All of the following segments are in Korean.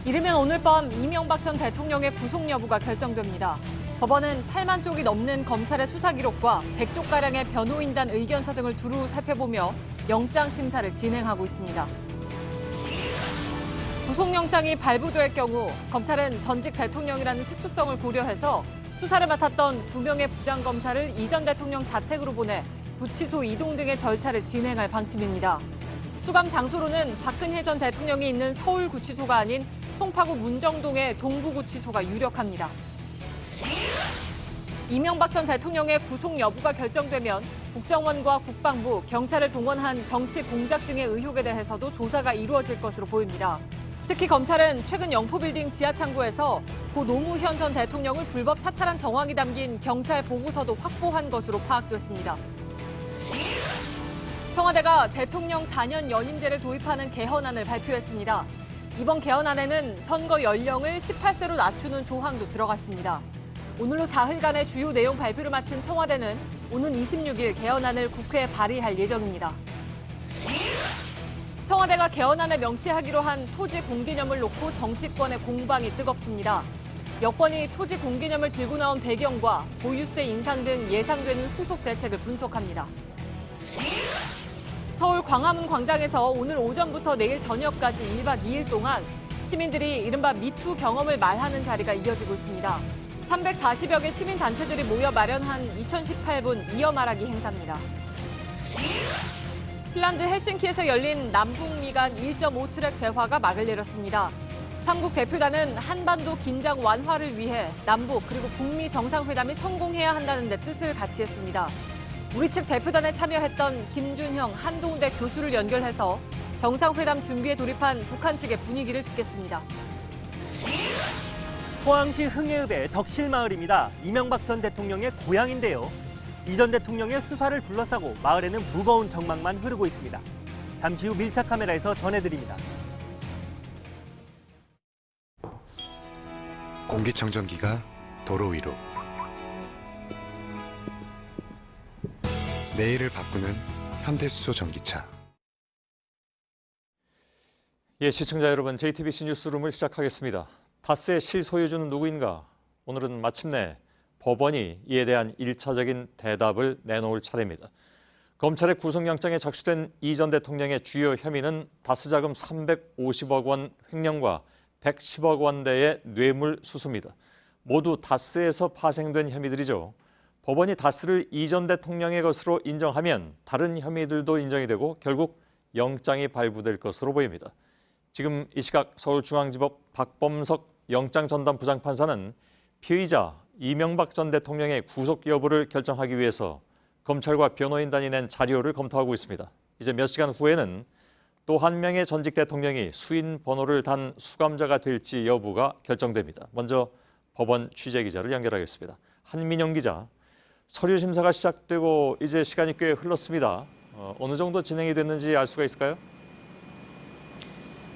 이르면 오늘 밤 이명박 전 대통령의 구속 여부가 결정됩니다. 법원은 8만 쪽이 넘는 검찰의 수사 기록과 100쪽가량의 변호인단 의견서 등을 두루 살펴보며 영장 심사를 진행하고 있습니다. 구속영장이 발부될 경우 검찰은 전직 대통령이라는 특수성을 고려해서 수사를 맡았던 2명의 부장검사를 이 전 대통령 자택으로 보내 구치소 이동 등의 절차를 진행할 방침입니다. 수감 장소로는 박근혜 전 대통령이 있는 서울구치소가 아닌 송파구 문정동의 동부구치소가 유력합니다. 이명박 전 대통령의 구속 여부가 결정되면 국정원과 국방부, 경찰을 동원한 정치 공작 등의 의혹에 대해서도 조사가 이루어질 것으로 보입니다. 특히 검찰은 최근 영포빌딩 지하창고에서 고 노무현 전 대통령을 불법 사찰한 정황이 담긴 경찰 보고서도 확보한 것으로 파악됐습니다. 청와대가 대통령 4년 연임제를 도입하는 개헌안을 발표했습니다. 이번 개헌안에는 선거 연령을 18세로 낮추는 조항도 들어갔습니다. 오늘로 사흘간의 주요 내용 발표를 마친 청와대는 오는 26일 개헌안을 국회에 발의할 예정입니다. 청와대가 개헌안에 명시하기로 한 토지 공개념을 놓고 정치권의 공방이 뜨겁습니다. 여권이 토지 공개념을 들고 나온 배경과 보유세 인상 등 예상되는 후속 대책을 분석합니다. 서울 광화문 광장에서 오늘 오전부터 내일 저녁까지 1박 2일 동안 시민들이 이른바 미투 경험을 말하는 자리가 이어지고 있습니다. 340여 개 시민단체들이 모여 마련한 2018분 이어 말하기 행사입니다. 핀란드 헬싱키에서 열린 남북미 간 1.5트랙 대화가 막을 내렸습니다. 3국 대표단은 한반도 긴장 완화를 위해 남북 그리고 북미 정상회담이 성공해야 한다는 데 뜻을 같이 했습니다. 우리 측 대표단에 참여했던 김준형 한동대 교수를 연결해서 정상회담 준비에 돌입한 북한 측의 분위기를 듣겠습니다. 포항시 흥해읍의 덕실마을입니다. 이명박 전 대통령의 고향인데요. 이 전 대통령의 수사를 둘러싸고 마을에는 무거운 정막만 흐르고 있습니다. 잠시 후 밀착 카메라에서 전해드립니다. 공기청정기가 도로 위로. 내일을 바꾸는 현대수소 전기차. 예, 시청자 여러분, JTBC 뉴스룸을 시작하겠습니다. 다스의 실소유주는 누구인가? 오늘은 마침내 법원이 이에 대한 1차적인 대답을 내놓을 차례입니다. 검찰의 구속영장에 작수된 이 전 대통령의 주요 혐의는 다스 자금 350억 원 횡령과 110억 원대의 뇌물 수수입니다. 모두 다스에서 파생된 혐의들이죠. 법원이 다스를 이 전 대통령의 것으로 인정하면 다른 혐의들도 인정이 되고 결국 영장이 발부될 것으로 보입니다. 지금 이 시각 서울중앙지법 박범석 영장전담 부장판사는 피의자 이명박 전 대통령의 구속 여부를 결정하기 위해서 검찰과 변호인단이 낸 자료를 검토하고 있습니다. 이제 몇 시간 후에는 또 한 명의 전직 대통령이 수인 번호를 단 수감자가 될지 여부가 결정됩니다. 먼저 법원 취재기자를 연결하겠습니다. 한민영 기자, 서류 심사가 시작되고 이제 시간이 꽤 흘렀습니다. 어느 정도 진행이 됐는지 알 수가 있을까요?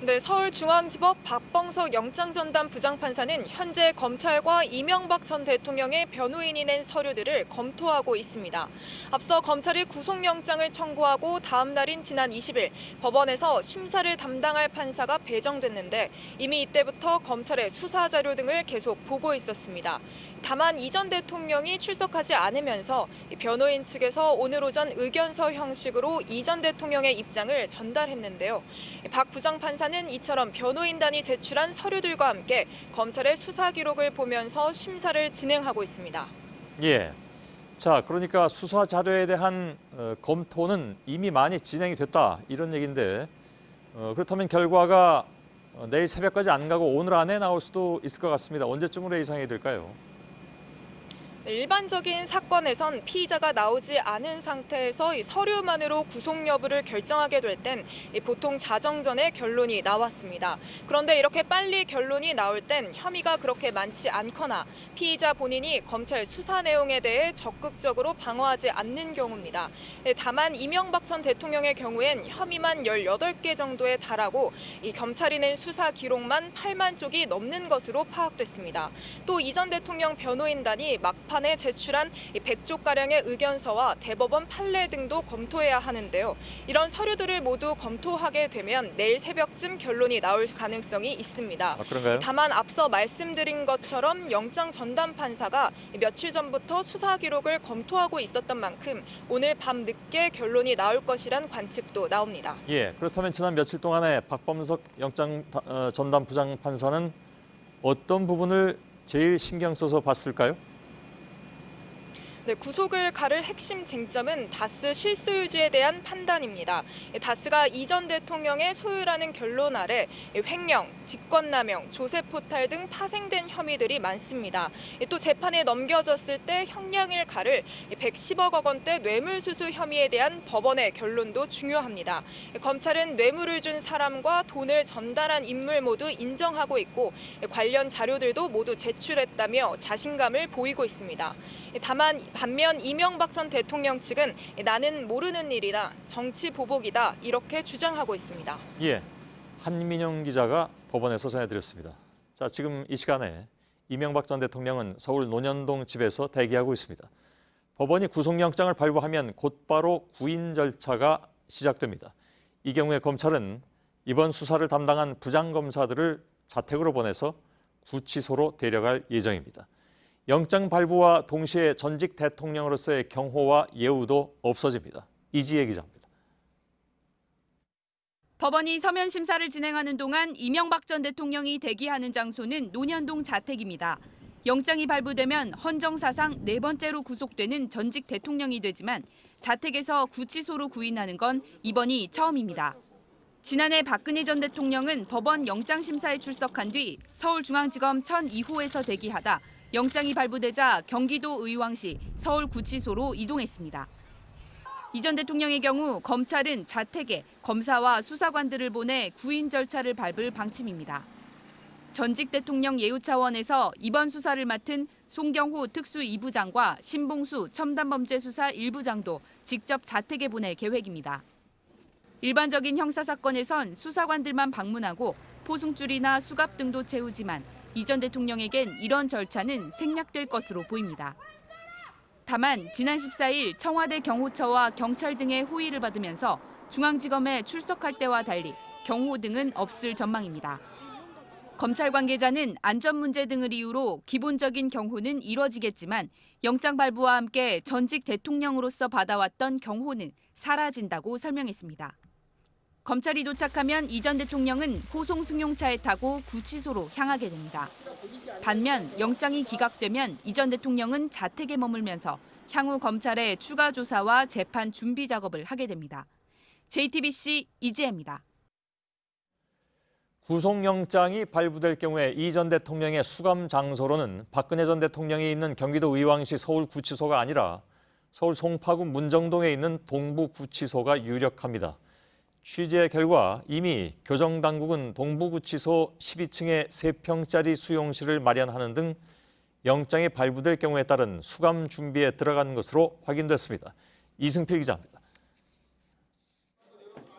네, 서울중앙지법 박범석 영장전담 부장판사는 현재 검찰과 이명박 전 대통령의 변호인이 낸 서류들을 검토하고 있습니다. 앞서 검찰이 구속영장을 청구하고 다음 날인 지난 20일 법원에서 심사를 담당할 판사가 배정됐는데 이미 이때부터 검찰의 수사 자료 등을 계속 보고 있었습니다. 다만 이 전 대통령이 출석하지 않으면서 변호인 측에서 오늘 오전 의견서 형식으로 이 전 대통령의 입장을 전달했는데요. 박 부장판사는 이처럼 변호인단이 제출한 서류들과 함께 검찰의 수사 기록을 보면서 심사를 진행하고 있습니다. 예. 자, 그러니까 수사 자료에 대한 검토는 이미 많이 진행이 됐다 이런 얘기인데 그렇다면 결과가 내일 새벽까지 안 가고 오늘 안에 나올 수도 있을 것 같습니다. 언제쯤으로 예상이 될까요? 일반적인 사건에선 피의자가 나오지 않은 상태에서 서류만으로 구속 여부를 결정하게 될 땐 보통 자정 전에 결론이 나왔습니다. 그런데 이렇게 빨리 결론이 나올 땐 혐의가 그렇게 많지 않거나 피의자 본인이 검찰 수사 내용에 대해 적극적으로 방어하지 않는 경우입니다. 다만 이명박 전 대통령의 경우엔 혐의만 18개 정도에 달하고 이 검찰이 낸 수사 기록만 8만 쪽이 넘는 것으로 파악됐습니다. 또 이 전 대통령 변호인단이 막판 재판에 제출한 100쪽가량의 의견서와 대법원 판례 등도 검토해야 하는데요. 이런 서류들을 모두 검토하게 되면 내일 새벽쯤 결론이 나올 가능성이 있습니다. 그런가요? 다만 앞서 말씀드린 것처럼 영장 전담 판사가 며칠 전부터 수사 기록을 검토하고 있었던 만큼 오늘 밤 늦게 결론이 나올 것이란 관측도 나옵니다. 예, 그렇다면 지난 며칠 동안에 박범석 영장 전담 부장판사는 어떤 부분을 제일 신경 써서 봤을까요? 네, 구속을 가를 핵심 쟁점은 다스 실소유주에 대한 판단입니다. 다스가 이 전 대통령의 소유라는 결론 아래 횡령, 직권남용, 조세포탈 등 파생된 혐의들이 많습니다. 또 재판에 넘겨졌을 때 형량을 가를 110억 원대 뇌물수수 혐의에 대한 법원의 결론도 중요합니다. 검찰은 뇌물을 준 사람과 돈을 전달한 인물 모두 인정하고 있고 관련 자료들도 모두 제출했다며 자신감을 보이고 있습니다. 다만 반면 이명박 전 대통령 측은 나는 모르는 일이다, 정치 보복이다 이렇게 주장하고 있습니다. 예, 한민영 기자가 법원에서 전해드렸습니다. 자, 지금 이 시간에 이명박 전 대통령은 서울 논현동 집에서 대기하고 있습니다. 법원이 구속영장을 발부하면 곧바로 구인 절차가 시작됩니다. 이 경우에 검찰은 이번 수사를 담당한 부장검사들을 자택으로 보내서 구치소로 데려갈 예정입니다. 영장 발부와 동시에 전직 대통령으로서의 경호와 예우도 없어집니다. 이지혜 기자입니다. 법원이 서면 심사를 진행하는 동안 이명박 전 대통령이 대기하는 장소는 논현동 자택입니다. 영장이 발부되면 헌정사상 4번째로 구속되는 전직 대통령이 되지만 자택에서 구치소로 구인하는 건 이번이 처음입니다. 지난해 박근혜 전 대통령은 법원 영장심사에 출석한 뒤 서울중앙지검 1002호에서 대기하다 영장이 발부되자 경기도 의왕시 서울구치소로 이동했습니다. 이 전 대통령의 경우 검찰은 자택에 검사와 수사관들을 보내 구인 절차를 밟을 방침입니다. 전직 대통령 예우 차원에서 이번 수사를 맡은 송경호 특수 2부장과 신봉수 첨단범죄수사 1부장도 직접 자택에 보낼 계획입니다. 일반적인 형사사건에선 수사관들만 방문하고 포승줄이나 수갑 등도 채우지만 이 전 대통령에겐 이런 절차는 생략될 것으로 보입니다. 다만 지난 14일 청와대 경호처와 경찰 등의 호의를 받으면서 중앙지검에 출석할 때와 달리 경호 등은 없을 전망입니다. 검찰 관계자는 안전 문제 등을 이유로 기본적인 경호는 이뤄지겠지만 영장 발부와 함께 전직 대통령으로서 받아왔던 경호는 사라진다고 설명했습니다. 검찰이 도착하면 이 전 대통령은 호송 승용차에 타고 구치소로 향하게 됩니다. 반면 영장이 기각되면 이 전 대통령은 자택에 머물면서 향후 검찰의 추가 조사와 재판 준비 작업을 하게 됩니다. JTBC 이지혜입니다. 구속영장이 발부될 경우에 이 전 대통령의 수감 장소로는 박근혜 전 대통령이 있는 경기도 의왕시 서울구치소가 아니라 서울 송파구 문정동에 있는 동부구치소가 유력합니다. 취재 결과 이미 교정당국은 동부구치소 12층에 3평짜리 수용실을 마련하는 등 영장이 발부될 경우에 따른 수감 준비에 들어간 것으로 확인됐습니다. 이승필 기자입니다.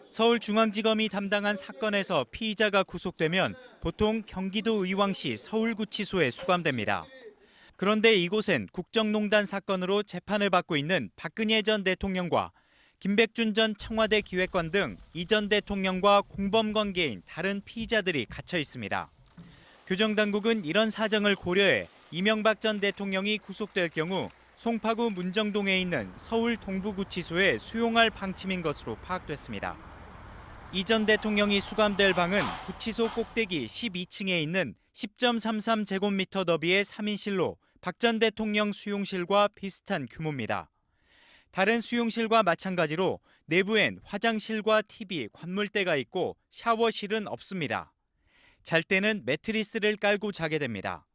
서울중앙지검이 담당한 사건에서 피의자가 구속되면 보통 경기도 의왕시 서울구치소에 수감됩니다. 그런데 이곳엔 국정농단 사건으로 재판을 받고 있는 박근혜 전 대통령과 김백준 전 청와대 기획관 등 이 전 대통령과 공범 관계인 다른 피의자들이 갇혀 있습니다. 교정당국은 이런 사정을 고려해 이명박 전 대통령이 구속될 경우 송파구 문정동에 있는 서울 동부구치소에 수용할 방침인 것으로 파악됐습니다. 이 전 대통령이 수감될 방은 구치소 꼭대기 12층에 있는 10.33제곱미터 너비의 3인실로 박 전 대통령 수용실과 비슷한 규모입니다. 다른 수용실과 마찬가지로 내부엔 화장실과 TV, 관물대가 있고 샤워실은 없습니다. 잘 때는 매트리스를 깔고 자게 됩니다.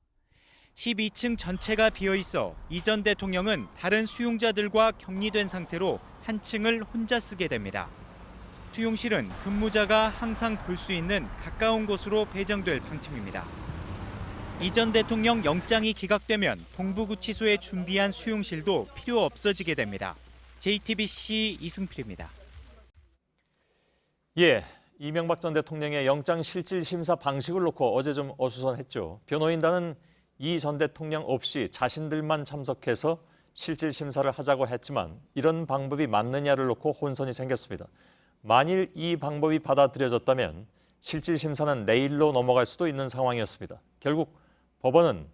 12층 전체가 비어 있어 이 전 대통령은 다른 수용자들과 격리된 상태로 한 층을 혼자 쓰게 됩니다. 수용실은 근무자가 항상 볼 수 있는 가까운 곳으로 배정될 방침입니다. 이 전 대통령 영장이 기각되면 동부구치소에 준비한 수용실도 필요 없어지게 됩니다. JTBC 이승필입니다. 예, 이명박 전 대통령의 영장 실질 심사 방식을 놓고 어제 좀 어수선했죠. 변호인단은 이 전 대통령 없이 자신들만 참석해서 실질 심사를 하자고 했지만 이런 방법이 맞느냐를 놓고 혼선이 생겼습니다. 만일 이 방법이 받아들여졌다면 실질 심사는 내일로 넘어갈 수도 있는 상황이었습니다. 결국 법원은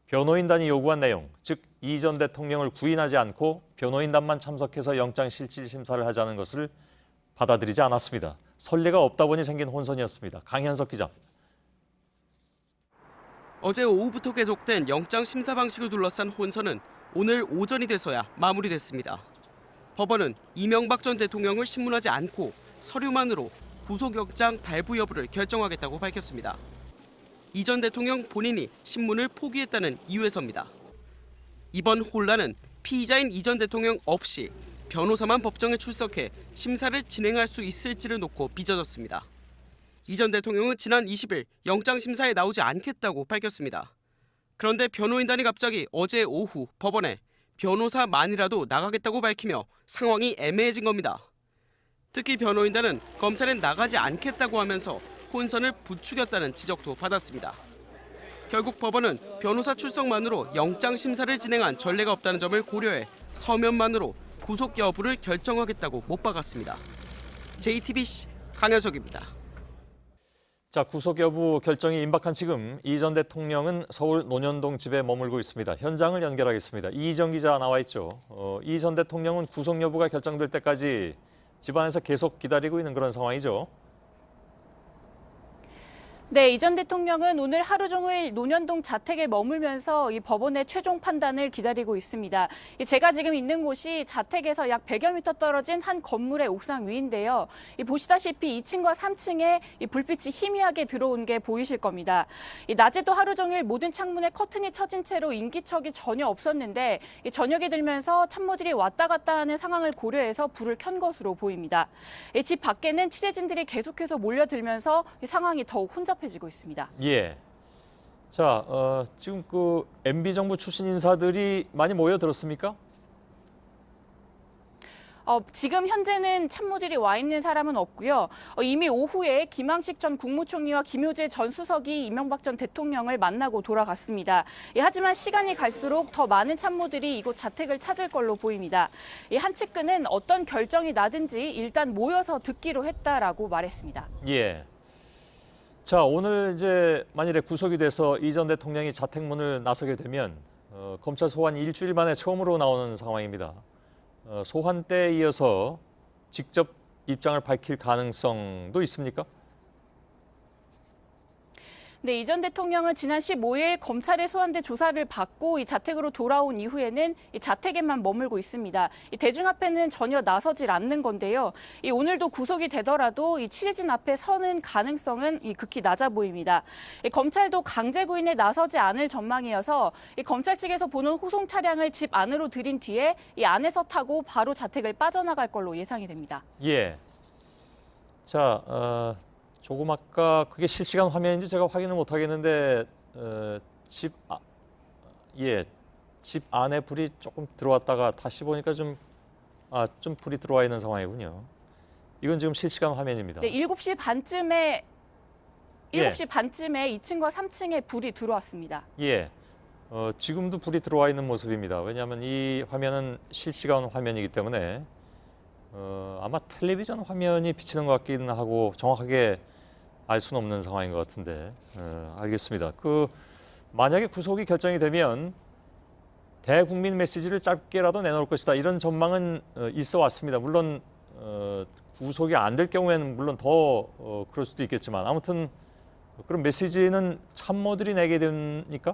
변호인단이 요구한 내용, 즉 이 전 대통령을 구인하지 않고 변호인단만 참석해서 영장 실질 심사를 하자는 것을 받아들이지 않았습니다. 선례가 없다 보니 생긴 혼선이었습니다. 강현석 기자입니다. 어제 오후부터 계속된 영장 심사 방식을 둘러싼 혼선은 오늘 오전이 돼서야 마무리됐습니다. 법원은 이명박 전 대통령을 신문하지 않고 서류만으로 구속영장 발부 여부를 결정하겠다고 밝혔습니다. 이 전 대통령 본인이 신문을 포기했다는 이유에서입니다. 이번 혼란은 피의자인 이 전 대통령 없이 변호사만 법정에 출석해 심사를 진행할 수 있을지를 놓고 빚어졌습니다. 이 전 대통령은 지난 20일 영장 심사에 나오지 않겠다고 밝혔습니다. 그런데 변호인단이 갑자기 어제 오후 법원에 변호사만이라도 나가겠다고 밝히며 상황이 애매해진 겁니다. 특히 변호인단은 검찰에 나가지 않겠다고 하면서 혼선을 부추겼다는 지적도 받았습니다. 결국 법원은 변호사 출석만으로 영장 심사를 진행한 전례가 없다는 점을 고려해 서면만으로 구속 여부를 결정하겠다고 못 박았습니다. JTBC 강현석입니다. 자, 구속 여부 결정이 임박한 지금 이 전 대통령은 서울 논현동 집에 머물고 있습니다. 현장을 연결하겠습니다. 이희정 기자 나와 있죠. 이 전 대통령은 구속 여부가 결정될 때까지 집안에서 계속 기다리고 있는 그런 상황이죠. 네, 이 전 대통령은 오늘 하루 종일 논현동 자택에 머물면서 이 법원의 최종 판단을 기다리고 있습니다. 제가 지금 있는 곳이 자택에서 약 100여 미터 떨어진 한 건물의 옥상 위인데요. 보시다시피 2층과 3층에 불빛이 희미하게 들어온 게 보이실 겁니다. 낮에도 하루 종일 모든 창문에 커튼이 쳐진 채로 인기척이 전혀 없었는데 저녁이 들면서 참모들이 왔다 갔다 하는 상황을 고려해서 불을 켠 것으로 보입니다. 집 밖에는 취재진들이 계속해서 몰려들면서 상황이 더욱 혼잡해지고 있습니다. 예. 자, 지금 그 MB 정부 출신 인사들이 많이 모여들었습니까? 지금 현재는 참모들이 와 있는 사람은 없고요. 이미 오후에 김황식 전 국무총리와 김효재 전 수석이 이명박 전 대통령을 만나고 돌아갔습니다. 하지만 시간이 갈수록 더 많은 참모들이 이곳 자택을 찾을 걸로 보입니다. 한 측근은 어떤 결정이 나든지 일단 모여서 듣기로 했다라고 말했습니다. 예. 자, 오늘 이제 만일에 구속이 돼서 이 전 대통령이 자택문을 나서게 되면 검찰 소환 일주일 만에 처음으로 나오는 상황입니다. 소환 때에 이어서 직접 입장을 밝힐 가능성도 있습니까? 네, 이 전 대통령은 지난 15일 검찰에 소환돼 조사를 받고 이 자택으로 돌아온 이후에는 이 자택에만 머물고 있습니다. 이 대중 앞에는 전혀 나서질 않는 건데요. 오늘도 구속이 되더라도 이 취재진 앞에 서는 가능성은 극히 낮아 보입니다. 검찰도 강제 구인에 나서지 않을 전망이어서 검찰 측에서 보는 호송 차량을 집 안으로 들인 뒤에 이 안에서 타고 바로 자택을 빠져나갈 걸로 예상이 됩니다. 예. 자, 조금 아까 그게 실시간 화면인지 제가 확인을 못 하겠는데 집 안에 불이 조금 들어왔다가 다시 보니까 좀 불이 들어와 있는 상황이군요. 이건 지금 실시간 화면입니다. 네, 7시 반쯤에 2층과 3층에 불이 들어왔습니다. 예. 지금도 불이 들어와 있는 모습입니다. 왜냐하면 이 화면은 실시간 화면이기 때문에 아마 텔레비전 화면이 비치는 것 같기는 하고 정확하게 알 수는 없는 상황인 것 같은데 알겠습니다. 만약에 구속이 결정이 되면 대국민 메시지를 짧게라도 내놓을 것이다 이런 전망은 있어 왔습니다. 물론 구속이 안 될 경우에는 물론 더 그럴 수도 있겠지만 아무튼 그런 메시지는 참모들이 내게 됩니까?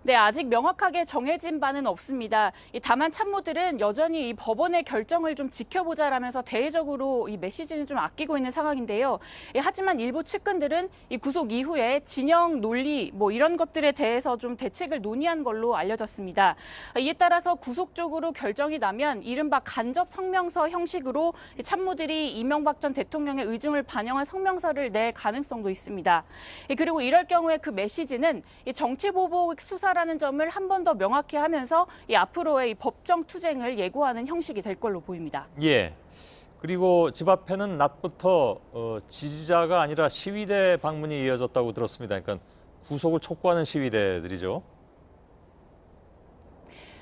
네, 아직 명확하게 정해진 바는 없습니다. 다만 참모들은 여전히 이 법원의 결정을 좀 지켜보자라면서 대외적으로 이 메시지는 좀 아끼고 있는 상황인데요. 하지만 일부 측근들은 이 구속 이후에 진영 논리 이런 것들에 대해서 좀 대책을 논의한 걸로 알려졌습니다. 이에 따라서 구속 쪽으로 결정이 나면 이른바 간접 성명서 형식으로 참모들이 이명박 전 대통령의 의중을 반영한 성명서를 낼 가능성도 있습니다. 그리고 이럴 경우에 그 메시지는 정치보복 수사 라는 점을 한 번 더 명확히 하면서 앞으로의 이 법정 투쟁을 예고하는 형식이 될 걸로 보입니다. 예. 그리고 집 앞에는 낮부터 지지자가 아니라 시위대 방문이 이어졌다고 들었습니다. 그러니까 구속을 촉구하는 시위대들이죠.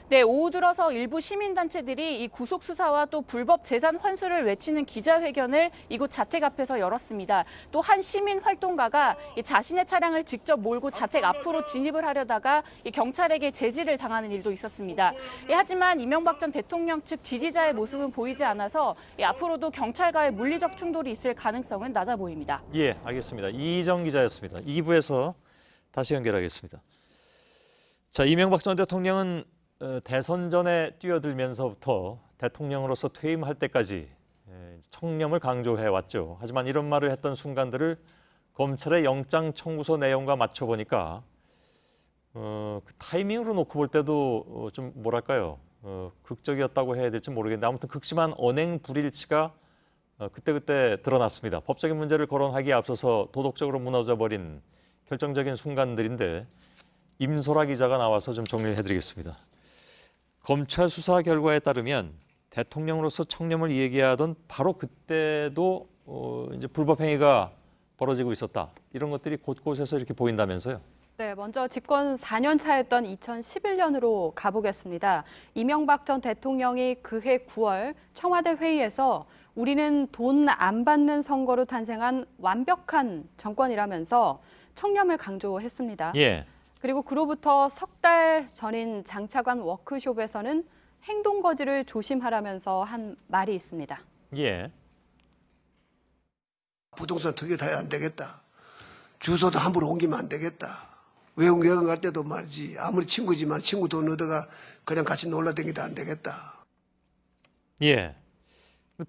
네, 오후 들어서 일부 시민단체들이 이 구속 수사와 또 불법 재산 환수를 외치는 기자회견을 이곳 자택 앞에서 열었습니다. 또 한 시민 활동가가 이 자신의 차량을 직접 몰고 자택 앞으로 진입을 하려다가 이 경찰에게 제지를 당하는 일도 있었습니다. 하지만 이명박 전 대통령 측 지지자의 모습은 보이지 않아서 앞으로도 경찰과의 물리적 충돌이 있을 가능성은 낮아 보입니다. 예, 알겠습니다. 이정 기자였습니다. 2부에서 다시 연결하겠습니다. 자, 이명박 전 대통령은 대선 전에 뛰어들면서부터 대통령으로서 퇴임할 때까지 청렴을 강조해 왔죠. 하지만 이런 말을 했던 순간들을 검찰의 영장 청구서 내용과 맞춰보니까 그 타이밍으로 놓고 볼 때도 좀 뭐랄까요, 극적이었다고 해야 될지 모르겠는데 아무튼 극심한 언행 불일치가 그때그때 드러났습니다. 법적인 문제를 거론하기에 앞서서 도덕적으로 무너져버린 결정적인 순간들인데 임소라 기자가 나와서 좀 정리를 해드리겠습니다. 검찰 수사 결과에 따르면 대통령으로서 청렴을 얘기하던 바로 그때도 이제 불법 행위가 벌어지고 있었다. 이런 것들이 곳곳에서 이렇게 보인다면서요? 네, 먼저 집권 4년 차였던 2011년으로 가보겠습니다. 이명박 전 대통령이 그해 9월 청와대 회의에서 우리는 돈 안 받는 선거로 탄생한 완벽한 정권이라면서 청렴을 강조했습니다. 예. 그리고 그로부터 석 달 전인 장차관 워크숍에서는 행동거지를 조심하라면서 한 말이 있습니다. 예. 부동산 투기 다 안 되겠다. 주소도 함부로 옮기면 안 되겠다. 외국 여행 갈 때도 말이지 아무리 친구지만 친구 돈 얻어가 그냥 같이 놀러 다니도 안 되겠다. 예.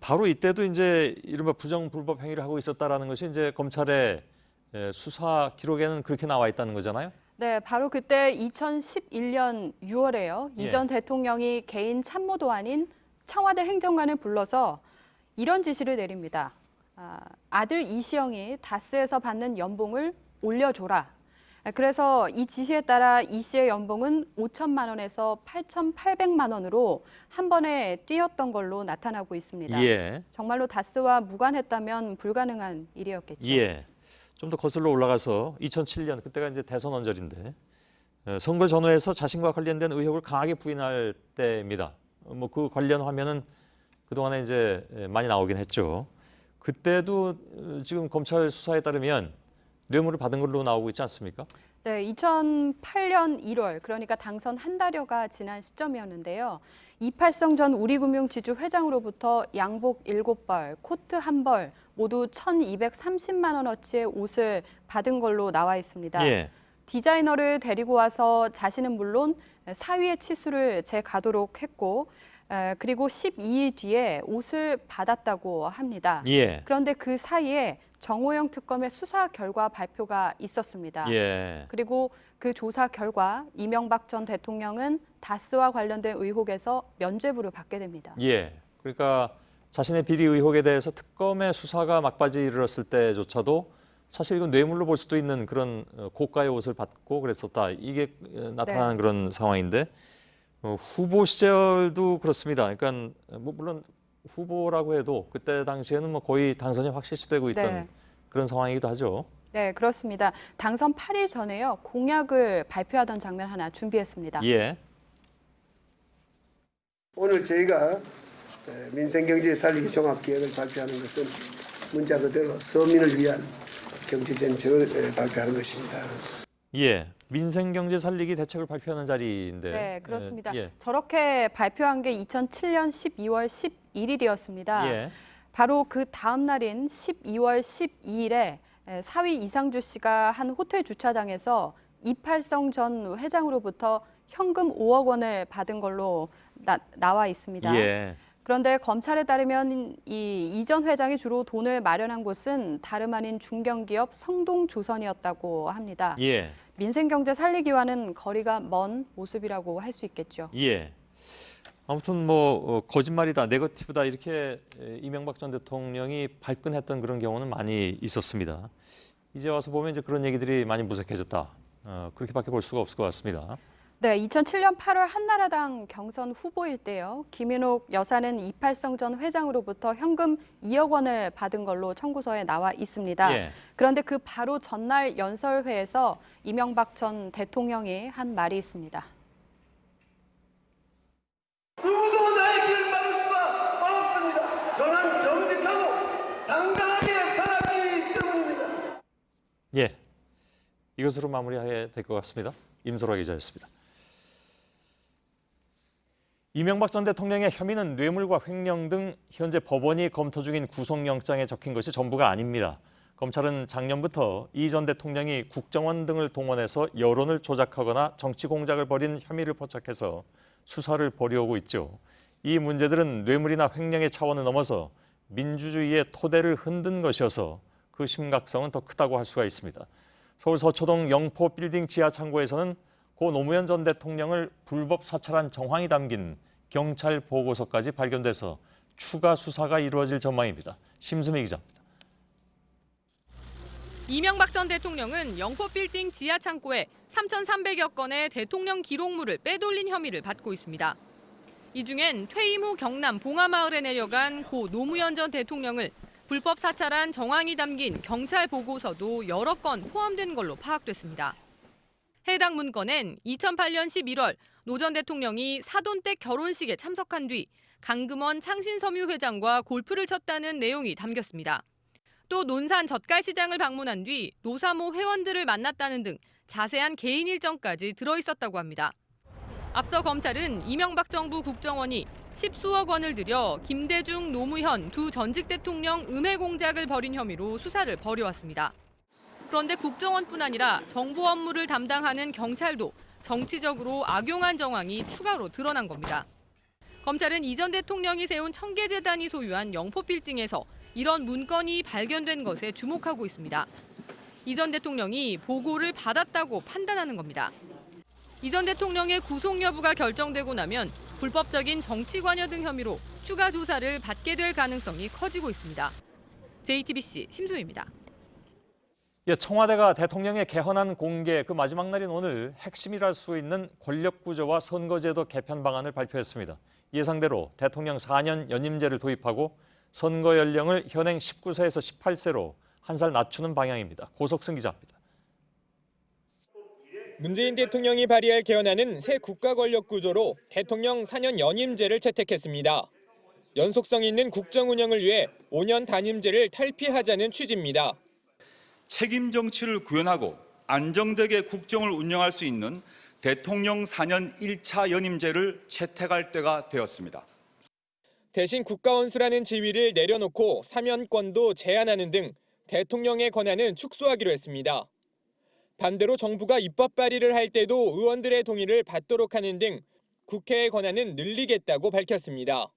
바로 이때도 이제 이른바 부정 불법 행위를 하고 있었다라는 것이 이제 검찰의 수사 기록에는 그렇게 나와 있다는 거잖아요. 네, 바로 그때 2011년 6월에요. 예. 이 전 대통령이 개인 참모도 아닌 청와대 행정관을 불러서 이런 지시를 내립니다. 아들 이시영이 다스에서 받는 연봉을 올려줘라. 그래서 이 지시에 따라 이 씨의 연봉은 5천만 원에서 8,800만 원으로 한 번에 뛰었던 걸로 나타나고 있습니다. 예. 정말로 다스와 무관했다면 불가능한 일이었겠죠. 예. 좀 더 거슬러 올라가서 2007년 그때가 이제 대선 언저리인데 선거 전후에서 자신과 관련된 의혹을 강하게 부인할 때입니다. 뭐 그 관련 화면은 그동안에 이제 많이 나오긴 했죠. 그때도 지금 검찰 수사에 따르면 뇌물을 받은 걸로 나오고 있지 않습니까? 네, 2008년 1월, 그러니까 당선 한 달여가 지난 시점이었는데요. 이팔성 전 우리금융지주 회장으로부터 양복 7벌, 코트 1벌, 모두 1,230만 원어치의 옷을 받은 걸로 나와 있습니다. 예. 디자이너를 데리고 와서 자신은 물론 사위의 치수를 재가도록 했고, 그리고 12일 뒤에 옷을 받았다고 합니다. 예. 그런데 그 사이에 정호영 특검의 수사 결과 발표가 있었습니다. 예. 그리고 그 조사 결과 이명박 전 대통령은 다스와 관련된 의혹에서 면죄부를 받게 됩니다. 예. 그러니까 자신의 비리 의혹에 대해서 특검의 수사가 막바지에 이르렀을 때조차도 사실 이건 뇌물로 볼 수도 있는 그런 고가의 옷을 받고 그랬었다. 이게 나타나는 네. 그런 상황인데 후보 시절도 그렇습니다. 그러니까 뭐 물론 후보라고 해도 그때 당시에는 뭐 거의 당선이 확실시되고 있던 네. 그런 상황이기도 하죠. 네, 그렇습니다. 당선 8일 전에요. 공약을 발표하던 장면 하나 준비했습니다. 예. 오늘 저희가 민생경제 살리기 종합계획을 발표하는 것은 문자 그대로 서민을 위한 경제정책을 발표하는 것입니다. 예. 민생경제 살리기 대책을 발표하는 자리인데. 네, 그렇습니다. 예. 저렇게 발표한 게 2007년 12월 11일이었습니다. 예. 바로 그 다음 날인 12월 12일에 사위 이상주 씨가 한 호텔 주차장에서 이팔성 전 회장으로부터 현금 5억 원을 받은 걸로 나와 있습니다. 예. 그런데 검찰에 따르면 이 전 회장이 주로 돈을 마련한 곳은 다름 아닌 중견기업 성동조선이었다고 합니다. 예. 민생경제 살리기와는 거리가 먼 모습이라고 할 수 있겠죠. 예. 아무튼 뭐 거짓말이다, 네거티브다 이렇게 이명박 전 대통령이 발끈했던 그런 경우는 많이 있었습니다. 이제 와서 보면 이제 그런 얘기들이 많이 무색해졌다. 그렇게밖에 볼 수가 없을 것 같습니다. 네, 2007년 8월 한나라당 경선 후보일 때요. 김윤옥 여사는 이팔성전 회장으로부터 현금 2억 원을 받은 걸로 청구서에 나와 있습니다. 예. 그런데 그 바로 전날 연설회에서 이명박 전 대통령이 한 말이 있습니다. 누구도 나의 길을 막을 수가 없습니다. 저는 정직하고 당당하게 살았기 때문입니다. 예, 이것으로 마무리해야 될 것 같습니다. 임소라 기자였습니다. 이명박 전 대통령의 혐의는 뇌물과 횡령 등 현재 법원이 검토 중인 구속영장에 적힌 것이 전부가 아닙니다. 검찰은 작년부터 이 전 대통령이 국정원 등을 동원해서 여론을 조작하거나 정치 공작을 벌인 혐의를 포착해서 수사를 벌여오고 있죠. 이 문제들은 뇌물이나 횡령의 차원을 넘어서 민주주의의 토대를 흔든 것이어서 그 심각성은 더 크다고 할 수가 있습니다. 서울 서초동 영포 빌딩 지하 창고에서는 고 노무현 전 대통령을 불법 사찰한 정황이 담긴 경찰 보고서까지 발견돼서 추가 수사가 이루어질 전망입니다. 심수미 기자입니다. 이명박 전 대통령은 영포 빌딩 지하 창고에 3,300여 건의 대통령 기록물을 빼돌린 혐의를 받고 있습니다. 이 중엔 퇴임 후 경남 봉하마을에 내려간 고 노무현 전 대통령을 불법 사찰한 정황이 담긴 경찰 보고서도 여러 건 포함된 걸로 파악됐습니다. 해당 문건엔 2008년 11월 노 전 대통령이 사돈댁 결혼식에 참석한 뒤 강금원 창신섬유 회장과 골프를 쳤다는 내용이 담겼습니다. 또 논산 젓갈시장을 방문한 뒤 노사모 회원들을 만났다는 등 자세한 개인 일정까지 들어있었다고 합니다. 앞서 검찰은 이명박 정부 국정원이 10수억 원을 들여 김대중, 노무현 두 전직 대통령 음해 공작을 벌인 혐의로 수사를 벌여왔습니다. 그런데 국정원뿐 아니라 정보 업무를 담당하는 경찰도 정치적으로 악용한 정황이 추가로 드러난 겁니다. 검찰은 이 전 대통령이 세운 청계재단이 소유한 영포 빌딩에서 이런 문건이 발견된 것에 주목하고 있습니다. 이 전 대통령이 보고를 받았다고 판단하는 겁니다. 이 전 대통령의 구속 여부가 결정되고 나면 불법적인 정치 관여 등 혐의로 추가 조사를 받게 될 가능성이 커지고 있습니다. JTBC 심수희입니다. 예, 청와대가 대통령의 개헌안 공개 그 마지막 날인 오늘 핵심이랄 수 있는 권력구조와 선거제도 개편 방안을 발표했습니다. 예상대로 대통령 4년 연임제를 도입하고 선거 연령을 현행 19세에서 18세로 한 살 낮추는 방향입니다. 고석승 기자입니다. 문재인 대통령이 발의할 개헌안은 새 국가 권력 구조로 대통령 4년 연임제를 채택했습니다. 연속성 있는 국정 운영을 위해 5년 단임제를 탈피하자는 취지입니다. 책임 정치를 구현하고 안정되게 국정을 운영할 수 있는 대통령 4년 1차 연임제를 채택할 때가 되었습니다. 대신 국가원수라는 지위를 내려놓고 사면권도 제한하는 등 대통령의 권한은 축소하기로 했습니다. 반대로 정부가 입법 발의를 할 때도 의원들의 동의를 받도록 하는 등 국회의 권한은 늘리겠다고 밝혔습니다.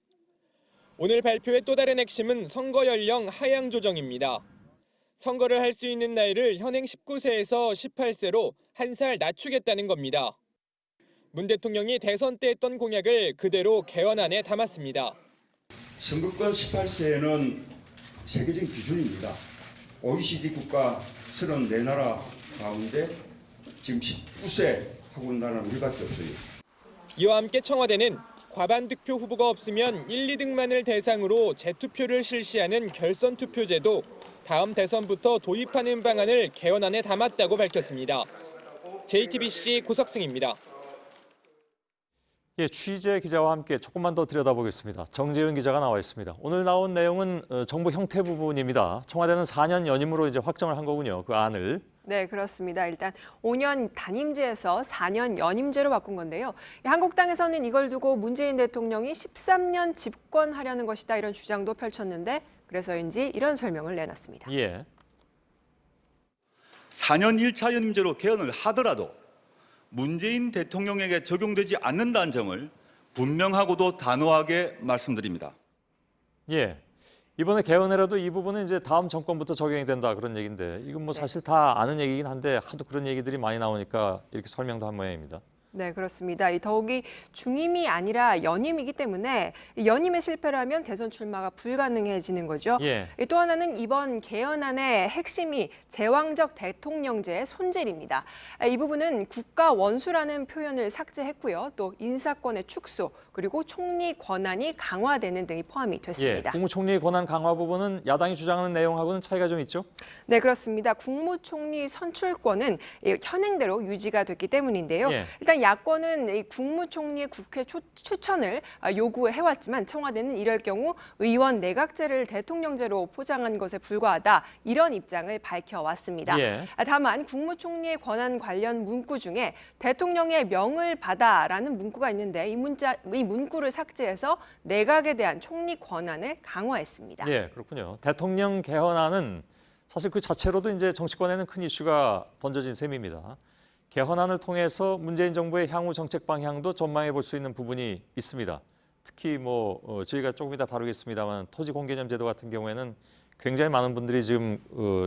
오늘 발표의 또 다른 핵심은 선거 연령 하향 조정입니다. 선거를 할 수 있는 나이를 현행 19세에서 18세로 한 살 낮추겠다는 겁니다. 문 대통령이 대선 때 했던 공약을 그대로 개헌안에 담았습니다. 선거권 18세는 세계적 기준입니다. OECD 국가 34나라 가운데 지금 19세 하고 있는 나라는 우리밖에 없어요. 이와 함께 청와대는 과반 득표 후보가 없으면 1, 2등만을 대상으로 재투표를 실시하는 결선 투표제도 다음 대선부터 도입하는 방안을 개헌안에 담았다고 밝혔습니다. JTBC 고석승입니다. 예, 취재 기자와 함께 조금만 더 들여다보겠습니다. 정재윤 기자가 나와 있습니다. 오늘 나온 내용은 정부 형태 부분입니다. 청와대는 4년 연임으로 이제 확정을 한 거군요. 그 안을. 네, 그렇습니다. 일단 5년 단임제에서 4년 연임제로 바꾼 건데요. 한국당에서는 이걸 두고 문재인 대통령이 13년 집권하려는 것이다 이런 주장도 펼쳤는데 그래서인지 이런 설명을 내놨습니다. 예. 4년 1차 연임제로 개헌을 하더라도 문재인 대통령에게 적용되지 않는다는 점을 분명하고도 단호하게 말씀드립니다. 예. 이번에 개헌이라도 이 부분은 이제 다음 정권부터 적용이 된다 그런 얘기인데 이건 뭐 사실 다 아는 얘기긴 한데 하도 그런 얘기들이 많이 나오니까 이렇게 설명도 한 모양입니다. 네, 그렇습니다. 더욱이 중임이 아니라 연임이기 때문에 연임에 실패를 하면 대선 출마가 불가능해지는 거죠. 예. 또 하나는 이번 개헌안의 핵심이 제왕적 대통령제의 손질입니다. 이 부분은 국가 원수라는 표현을 삭제했고요. 또 인사권의 축소, 그리고 총리 권한이 강화되는 등이 포함이 됐습니다. 예. 국무총리 권한 강화 부분은 야당이 주장하는 내용하고는 차이가 좀 있죠? 네, 그렇습니다. 국무총리 선출권은 현행대로 유지가 됐기 때문인데요. 예. 일단 야권은 이 국무총리의 국회 추천을 요구해왔지만 청와대는 이럴 경우 의원 내각제를 대통령제로 포장한 것에 불과하다, 이런 입장을 밝혀왔습니다. 예. 다만 국무총리의 권한 관련 문구 중에 대통령의 명을 받아라는 문구가 있는데 이 문구를 삭제해서 내각에 대한 총리 권한을 강화했습니다. 예, 그렇군요. 대통령 개헌안은 사실 그 자체로도 이제 정치권에는 큰 이슈가 던져진 셈입니다. 개헌안을 통해서 문재인 정부의 향후 정책 방향도 전망해 볼 수 있는 부분이 있습니다. 특히 저희가 조금 이따 다루겠습니다만 토지 공개념 제도 같은 경우에는 굉장히 많은 분들이 지금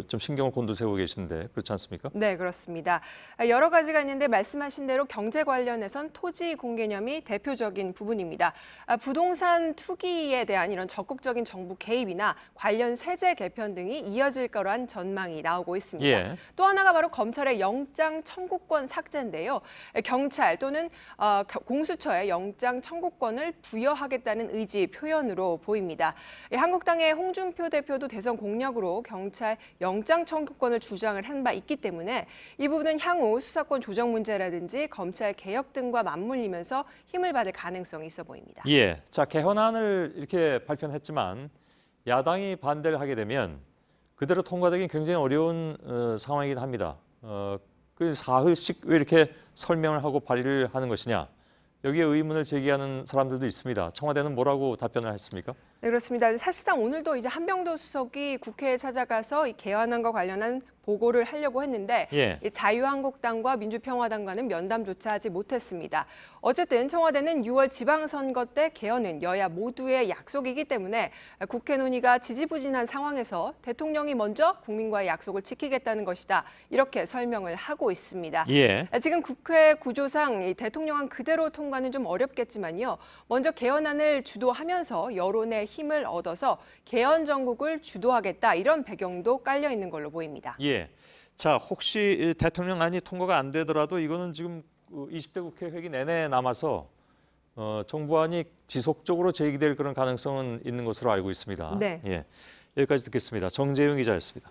좀 신경을 곤두세우고 계신데 그렇지 않습니까? 네, 그렇습니다. 여러 가지가 있는데 말씀하신 대로 경제 관련해선 토지 공개념이 대표적인 부분입니다. 부동산 투기에 대한 이런 적극적인 정부 개입이나 관련 세제 개편 등이 이어질 거란 전망이 나오고 있습니다. 예. 또 하나가 바로 검찰의 영장 청구권 삭제인데요. 경찰 또는 공수처에 영장 청구권을 부여하겠다는 의지 표현으로 보입니다. 한국당의 홍준표 대표도 대선 공약으로 경찰 영장 청구권을 주장을 한 바 있기 때문에 이 부분은 향후 수사권 조정 문제라든지 검찰 개혁 등과 맞물리면서 힘을 받을 가능성이 있어 보입니다. 예, 자 개헌안을 이렇게 발표는 했지만 야당이 반대를 하게 되면 그대로 통과되긴 굉장히 어려운 상황이긴 합니다. 그 사흘씩 왜 이렇게 설명을 하고 발의를 하는 것이냐? 여기에 의문을 제기하는 사람들도 있습니다. 청와대는 뭐라고 답변을 했습니까? 네, 그렇습니다. 사실상 오늘도 이제 한병도 수석이 국회에 찾아가서 이 개헌안과 관련한 보고를 하려고 했는데 예. 이 자유한국당과 민주평화당과는 면담조차 하지 못했습니다. 어쨌든 청와대는 6월 지방선거 때 개헌은 여야 모두의 약속이기 때문에 국회 논의가 지지부진한 상황에서 대통령이 먼저 국민과의 약속을 지키겠다는 것이다, 이렇게 설명을 하고 있습니다. 예. 지금 국회 구조상 이 대통령안 그대로 통과는 좀 어렵겠지만요. 먼저 개헌안을 주도하면서 여론의 힘을 얻어서 개헌 정국을 주도하겠다, 이런 배경도 깔려 있는 걸로 보입니다. 예. 자, 혹시 대통령안이 통과가 안 되더라도 이거는 지금 20대 국회 회기 내내 남아서 정부안이 지속적으로 제기될 그런 가능성은 있는 것으로 알고 있습니다. 네. 예. 여기까지 듣겠습니다. 정재윤 기자였습니다.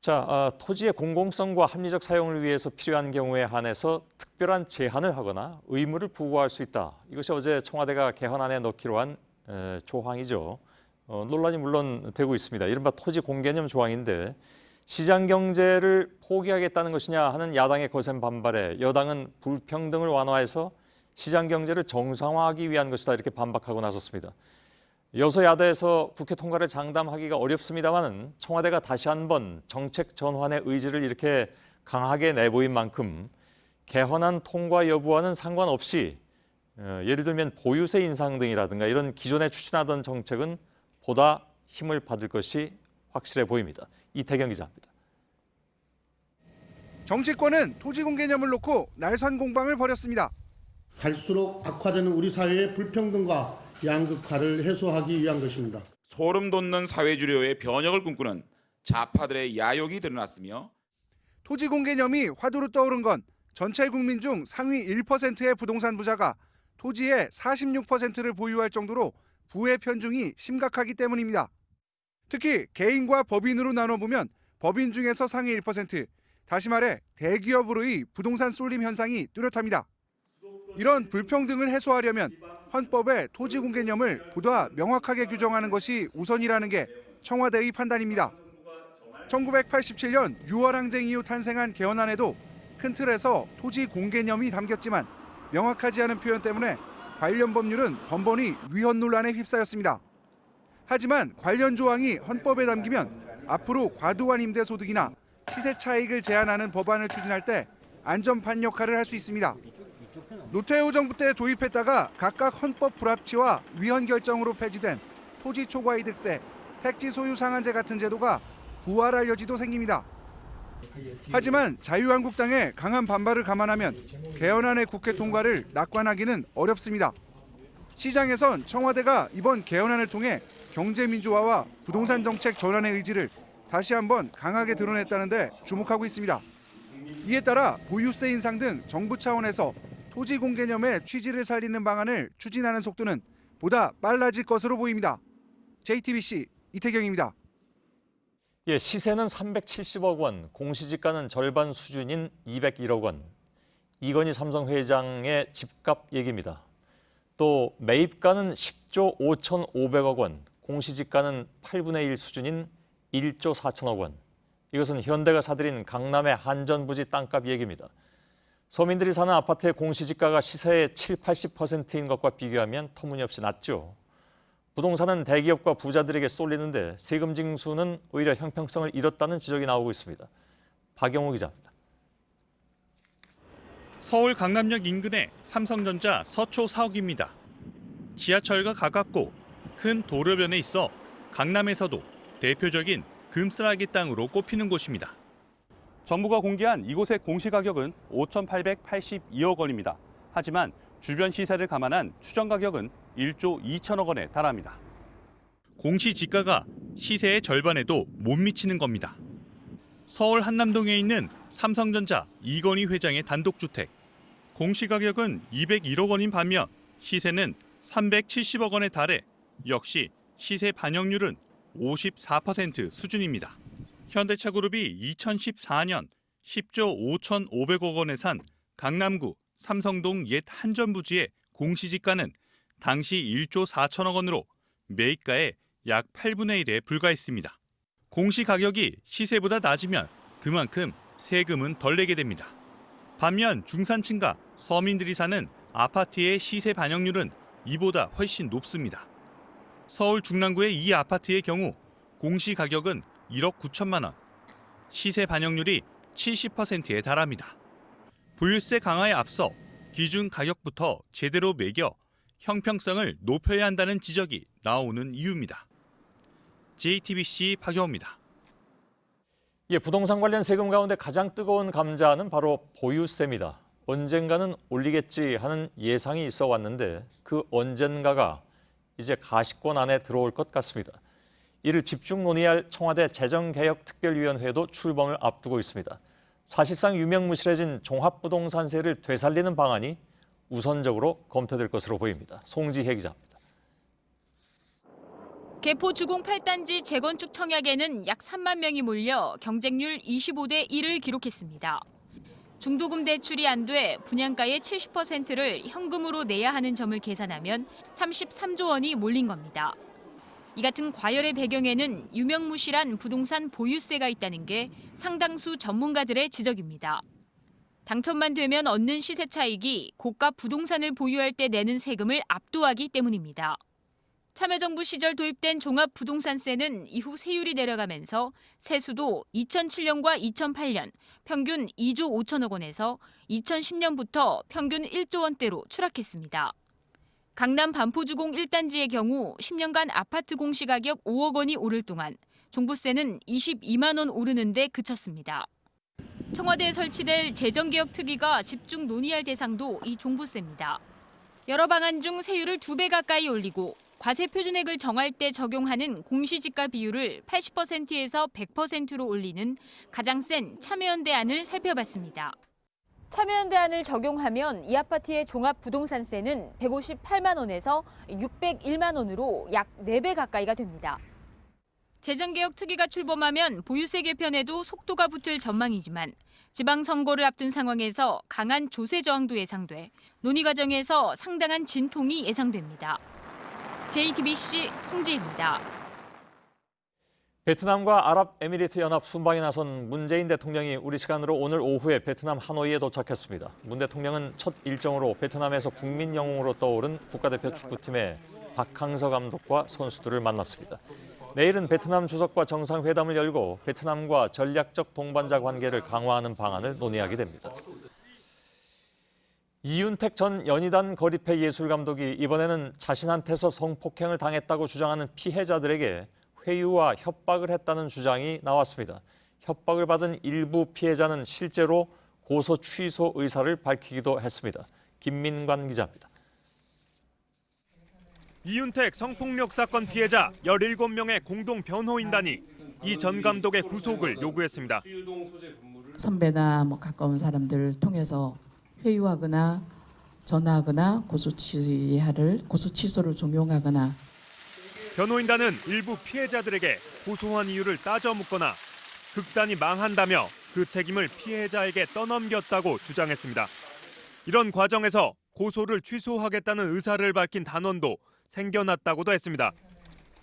자, 토지의 공공성과 합리적 사용을 위해서 필요한 경우에 한해서 특별한 제한을 하거나 의무를 부과할 수 있다. 이것이 어제 청와대가 개헌안에 넣기로 한 조항이죠. 논란이 물론 되고 있습니다. 이른바 토지 공개념 조항인데 시장 경제를 포기하겠다는 것이냐 하는 야당의 거센 반발에 여당은 불평등을 완화해서 시장 경제를 정상화하기 위한 것이다, 이렇게 반박하고 나섰습니다. 여소야대에서 국회 통과를 장담하기가 어렵습니다마는 청와대가 다시 한번 정책 전환의 의지를 이렇게 강하게 내보인 만큼 개헌안 통과 여부와는 상관없이 예를 들면 보유세 인상 등이라든가 이런 기존에 추진하던 정책은 보다 힘을 받을 것이 확실해 보입니다. 이태경 기자입니다. 정치권은 토지 공개념을 놓고 날선 공방을 벌였습니다. 갈수록 악화되는 우리 사회의 불평등과 양극화를 해소하기 위한 것입니다. 소름 돋는 사회주류의 변혁을 꿈꾸는 좌파들의 야욕이 드러났으며 토지 공개념이 화두로 떠오른 건 전체 국민 중 상위 1%의 부동산 부자가 토지의 46%를 보유할 정도로 부의 편중이 심각하기 때문입니다. 특히 개인과 법인으로 나눠보면 법인 중에서 상위 1%, 다시 말해 대기업으로의 부동산 쏠림 현상이 뚜렷합니다. 이런 불평등을 해소하려면 헌법에 토지 공개념을 보다 명확하게 규정하는 것이 우선이라는 게 청와대의 판단입니다. 1987년 6월 항쟁 이후 탄생한 개헌안에도 큰 틀에서 토지 공개념이 담겼지만 명확하지 않은 표현 때문에 관련 법률은 번번이 위헌 논란에 휩싸였습니다. 하지만 관련 조항이 헌법에 담기면 앞으로 과도한 임대소득이나 시세 차익을 제한하는 법안을 추진할 때 안전판 역할을 할 수 있습니다. 노태우 정부 때 도입했다가 각각 헌법 불합치와 위헌 결정으로 폐지된 토지 초과이득세, 택지 소유 상한제 같은 제도가 부활할 여지도 생깁니다. 하지만 자유한국당의 강한 반발을 감안하면 개헌안의 국회 통과를 낙관하기는 어렵습니다. 시장에선 청와대가 이번 개헌안을 통해 경제민주화와 부동산 정책 전환의 의지를 다시 한번 강하게 드러냈다는 데 주목하고 있습니다. 이에 따라 보유세 인상 등 정부 차원에서 토지공 개념의 취지를 살리는 방안을 추진하는 속도는 보다 빨라질 것으로 보입니다. JTBC 이태경입니다. 예, 시세는 370억 원, 공시지가는 절반 수준인 201억 원. 이건희 삼성 회장의 집값 얘기입니다. 또 매입가는 10조 5,500억 원, 공시지가는 8분의 1 수준인 1조 4천억 원. 이것은 현대가 사들인 강남의 한전부지 땅값 얘기입니다. 서민들이 사는 아파트의 공시지가가 시세의 7, 80%인 것과 비교하면 터무니없이 낮죠. 부동산은 대기업과 부자들에게 쏠리는데 세금 징수는 오히려 형평성을 잃었다는 지적이 나오고 있습니다. 박영우 기자입니다. 서울 강남역 인근의 삼성전자 서초 사옥입니다. 지하철과 가깝고 큰 도로변에 있어 강남에서도 대표적인 금싸라기 땅으로 꼽히는 곳입니다. 정부가 공개한 이곳의 공시가격은 5,882억 원입니다. 하지만 주변 시세를 감안한 추정 가격은 1조 2천억 원에 달합니다. 공시지가가 시세의 절반에도 못 미치는 겁니다. 서울 한남동에 있는 삼성전자 이건희 회장의 단독주택. 공시가격은 201억 원인 반면 시세는 370억 원에 달해 역시 시세 반영률은 54% 수준입니다. 현대차그룹이 2014년 10조 5,500억 원에 산 강남구 삼성동 옛 한전부지의 공시지가는 당시 1조 4천억 원으로 매입가의 약 8분의 1에 불과했습니다. 공시가격이 시세보다 낮으면 그만큼 세금은 덜 내게 됩니다. 반면 중산층과 서민들이 사는 아파트의 시세 반영률은 이보다 훨씬 높습니다. 서울 중랑구의 이 아파트의 경우 공시가격은 1억 9천만 원, 시세 반영률이 70%에 달합니다. 보유세 강화에 앞서 기준 가격부터 제대로 매겨 형평성을 높여야 한다는 지적이 나오는 이유입니다. JTBC 박영우입니다. 예, 부동산 관련 세금 가운데 가장 뜨거운 감자는 바로 보유세입니다. 언젠가는 올리겠지 하는 예상이 있어 왔는데 그 언젠가가 이제 가시권 안에 들어올 것 같습니다. 이를 집중 논의할 청와대 재정개혁특별위원회도 출범을 앞두고 있습니다. 사실상 유명무실해진 종합부동산세를 되살리는 방안이 우선적으로 검토될 것으로 보입니다. 송지혜 기자입니다. 개포 주공 8단지 재건축 청약에는 약 3만 명이 몰려 경쟁률 25대 1을 기록했습니다. 중도금 대출이 안 돼 분양가의 70%를 현금으로 내야 하는 점을 계산하면 33조 원이 몰린 겁니다. 이 같은 과열의 배경에는 유명무실한 부동산 보유세가 있다는 게 상당수 전문가들의 지적입니다. 당첨만 되면 얻는 시세 차익이 고가 부동산을 보유할 때 내는 세금을 압도하기 때문입니다. 참여정부 시절 도입된 종합부동산세는 이후 세율이 내려가면서 세수도 2007년과 2008년 평균 2조 5천억 원에서 2010년부터 평균 1조 원대로 추락했습니다. 강남 반포주공 1단지의 경우 10년간 아파트 공시가격 5억 원이 오를 동안 종부세는 22만 원 오르는 데 그쳤습니다. 청와대에 설치될 재정개혁특위가 집중 논의할 대상도 이 종부세입니다. 여러 방안 중 세율을 2배 가까이 올리고 과세 표준액을 정할 때 적용하는 공시지가 비율을 80%에서 100%로 올리는 가장 센 참여연대안을 살펴봤습니다. 참여연대안을 적용하면 이 아파트의 종합부동산세는 158만 원에서 601만 원으로 약 4배 가까이가 됩니다. 재정개혁특위가 출범하면 보유세 개편에도 속도가 붙을 전망이지만 지방선거를 앞둔 상황에서 강한 조세 저항도 예상돼 논의 과정에서 상당한 진통이 예상됩니다. JTBC 송지혜입니다. 베트남과 아랍에미리트 연합 순방에 나선 문재인 대통령이 우리 시간으로 오늘 오후에 베트남 하노이에 도착했습니다. 문 대통령은 첫 일정으로 베트남에서 국민 영웅으로 떠오른 국가대표 축구팀의 박항서 감독과 선수들을 만났습니다. 내일은 베트남 주석과 정상회담을 열고 베트남과 전략적 동반자 관계를 강화하는 방안을 논의하게 됩니다. 이윤택 전 연희단 거리패 예술감독이 이번에는 자신한테서 성폭행을 당했다고 주장하는 피해자들에게 회유와 협박을 했다는 주장이 나왔습니다. 협박을 받은 일부 피해자는 실제로 고소 취소 의사를 밝히기도 했습니다. 김민관 기자입니다. 이윤택 성폭력 사건 피해자 17명의 공동 변호인단이 이 전 감독의 구속을 요구했습니다. 선배나 가까운 사람들을 통해서 회유하거나 전화하거나 고소 취소를 종용하거나. 변호인단은 일부 피해자들에게 고소한 이유를 따져 묻거나 극단이 망한다며 그 책임을 피해자에게 떠넘겼다고 주장했습니다. 이런 과정에서 고소를 취소하겠다는 의사를 밝힌 단원도 생겨났다고도 했습니다.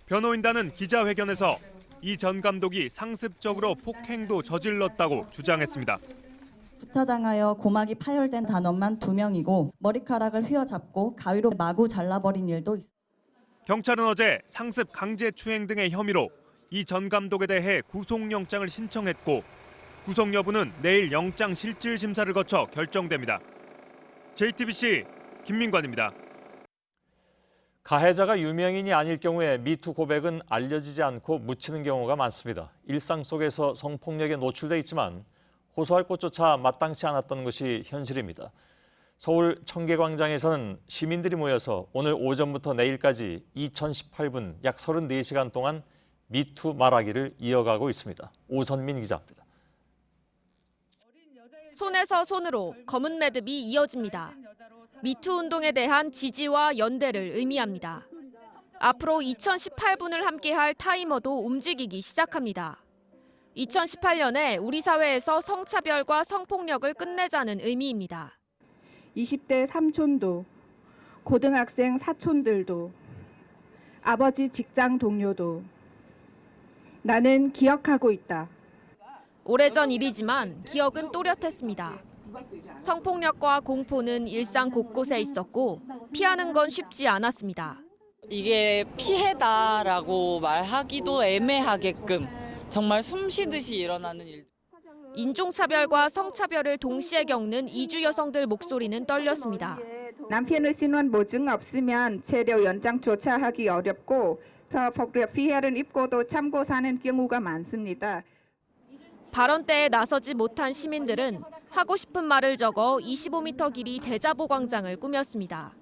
변호인단은 기자회견에서 이 전 감독이 상습적으로 폭행도 저질렀다고 주장했습니다. 구타당하여 고막이 파열된 단원만 2명이고 머리카락을 휘어잡고 가위로 마구 잘라버린 일도 있습니다. 경찰은 어제 상습 강제추행 등의 혐의로 이 전 감독에 대해 구속영장을 신청했고 구속 여부는 내일 영장 실질 심사를 거쳐 결정됩니다. JTBC 김민관입니다. 가해자가 유명인이 아닐 경우에 미투 고백은 알려지지 않고 묻히는 경우가 많습니다. 일상 속에서 성폭력에 노출돼 있지만 호소할 곳조차 마땅치 않았던 것이 현실입니다. 서울 청계광장에서는 시민들이 모여서 오늘 오전부터 내일까지 2018분 약 34시간 동안 미투 말하기를 이어가고 있습니다. 오선민 기자입니다. 손에서 손으로 검은 매듭이 이어집니다. 미투 운동에 대한 지지와 연대를 의미합니다. 앞으로 2018분을 함께할 타이머도 움직이기 시작합니다. 2018년에 우리 사회에서 성차별과 성폭력을 끝내자는 의미입니다. 20대 삼촌도, 고등학생 사촌들도, 아버지 직장 동료도 나는 기억하고 있다. 오래전 일이지만 기억은 또렷했습니다. 성폭력과 공포는 일상 곳곳에 있었고 피하는 건 쉽지 않았습니다. 이게 피해다라고 말하기도 애매하게끔 정말 숨쉬듯이 일어나는 일. 인종차별과 성차별을 동시에 겪는 이주 여성들 목소리는 떨렸습니다. 남편의 신원 보증 없으면 체류 연장조차 하기 어렵고 폭력 피해를 입고도 참고 사는 경우가 많습니다. 발언 때에 나서지 못한 시민들은 하고 싶은 말을 적어 25m 길이 대자보 광장을 꾸몄습니다.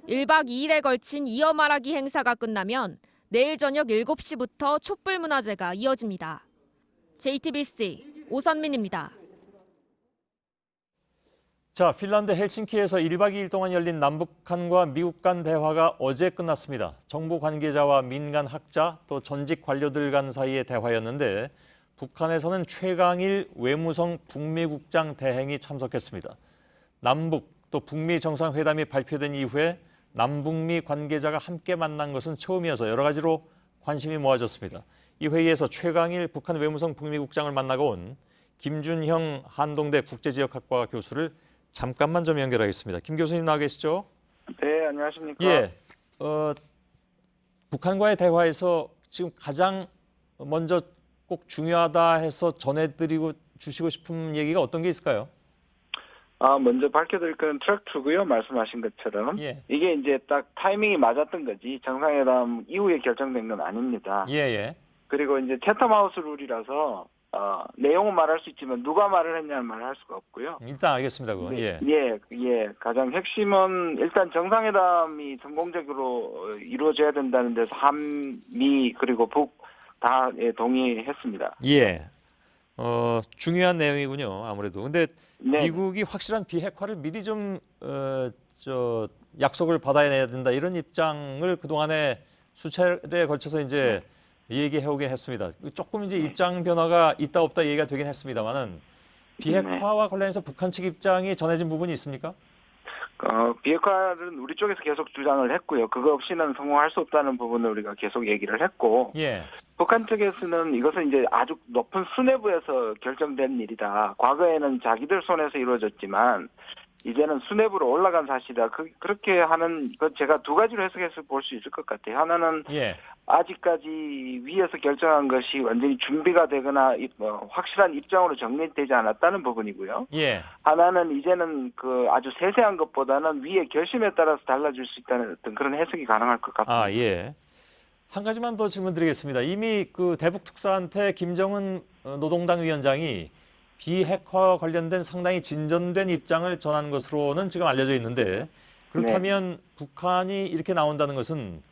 1박 2일에 걸친 이어 말하기 행사가 끝나면 내일 저녁 7시부터 촛불 문화제가 이어집니다. JTBC 오선민입니다. 자, 핀란드 헬싱키에서 1박 2일 동안 열린 남북한과 미국 간 대화가 어제 끝났습니다. 정부 관계자와 민간 학자 또 전직 관료들 간 사이의 대화였는데 북한에서는 최강일 외무성 북미국장 대행이 참석했습니다. 남북 또 북미 정상회담이 발표된 이후에 남북미 관계자가 함께 만난 것은 처음이어서 여러 가지로 관심이 모아졌습니다. 이 회의에서 최강일 북한 외무성 북미국장을 만나고 온 김준형 한동대 국제지역학과 교수를 잠깐만 좀 연결하겠습니다. 김 교수님 나와 계시죠? 네, 안녕하십니까? 예, 북한과의 대화에서 지금 가장 먼저 꼭 중요하다 해서 전해드리고 주시고 싶은 얘기가 어떤 게 있을까요? 먼저 밝혀드릴 건 트랙2고요. 말씀하신 것처럼. 예. 이게 이제 딱 타이밍이 맞았던 거지. 정상회담 이후에 결정된 건 아닙니다. 예. 그리고 이제 채텀하우스 룰이라서 내용은 말할 수 있지만 누가 말을 했냐는 말을 할 수가 없고요. 일단 알겠습니다. 그건. 네, 예. 가장 핵심은 일단 정상회담이 성공적으로 이루어져야 된다는 데서 한미 그리고 북 다 동의했습니다. 예. 중요한 내용이군요. 아무래도. 근데 네. 미국이 확실한 비핵화를 미리 좀 약속을 받아야 된다 이런 입장을 그동안에 수차례에 걸쳐서 이제 얘기해 오긴 했습니다. 조금 이제 입장 변화가 있다 없다 얘기가 되긴 했습니다만은 비핵화와 관련해서 북한 측 입장이 전해진 부분이 있습니까? 비핵화는 우리 쪽에서 계속 주장을 했고요. 그거 없이는 성공할 수 없다는 부분을 우리가 계속 얘기를 했고, 예. 북한 측에서는 이것은 이제 아주 높은 수뇌부에서 결정된 일이다. 과거에는 자기들 손에서 이루어졌지만 이제는 수뇌부로 올라간 사실이다. 그렇게 하는 것 제가 두 가지로 해석해서 볼 수 있을 것 같아요. 하나는 아직까지 위에서 결정한 것이 완전히 준비가 되거나 확실한 입장으로 정리되지 않았다는 부분이고요. 예. 하나는 이제는 그 아주 세세한 것보다는 위의 결심에 따라서 달라질 수 있다는 어떤 그런 해석이 가능할 것 같습니다. 예. 한 가지만 더 질문 드리겠습니다. 이미 그 대북 특사한테 김정은 노동당 위원장이 비핵화 관련된 상당히 진전된 입장을 전한 것으로는 지금 알려져 있는데 그렇다면 북한이 이렇게 나온다는 것은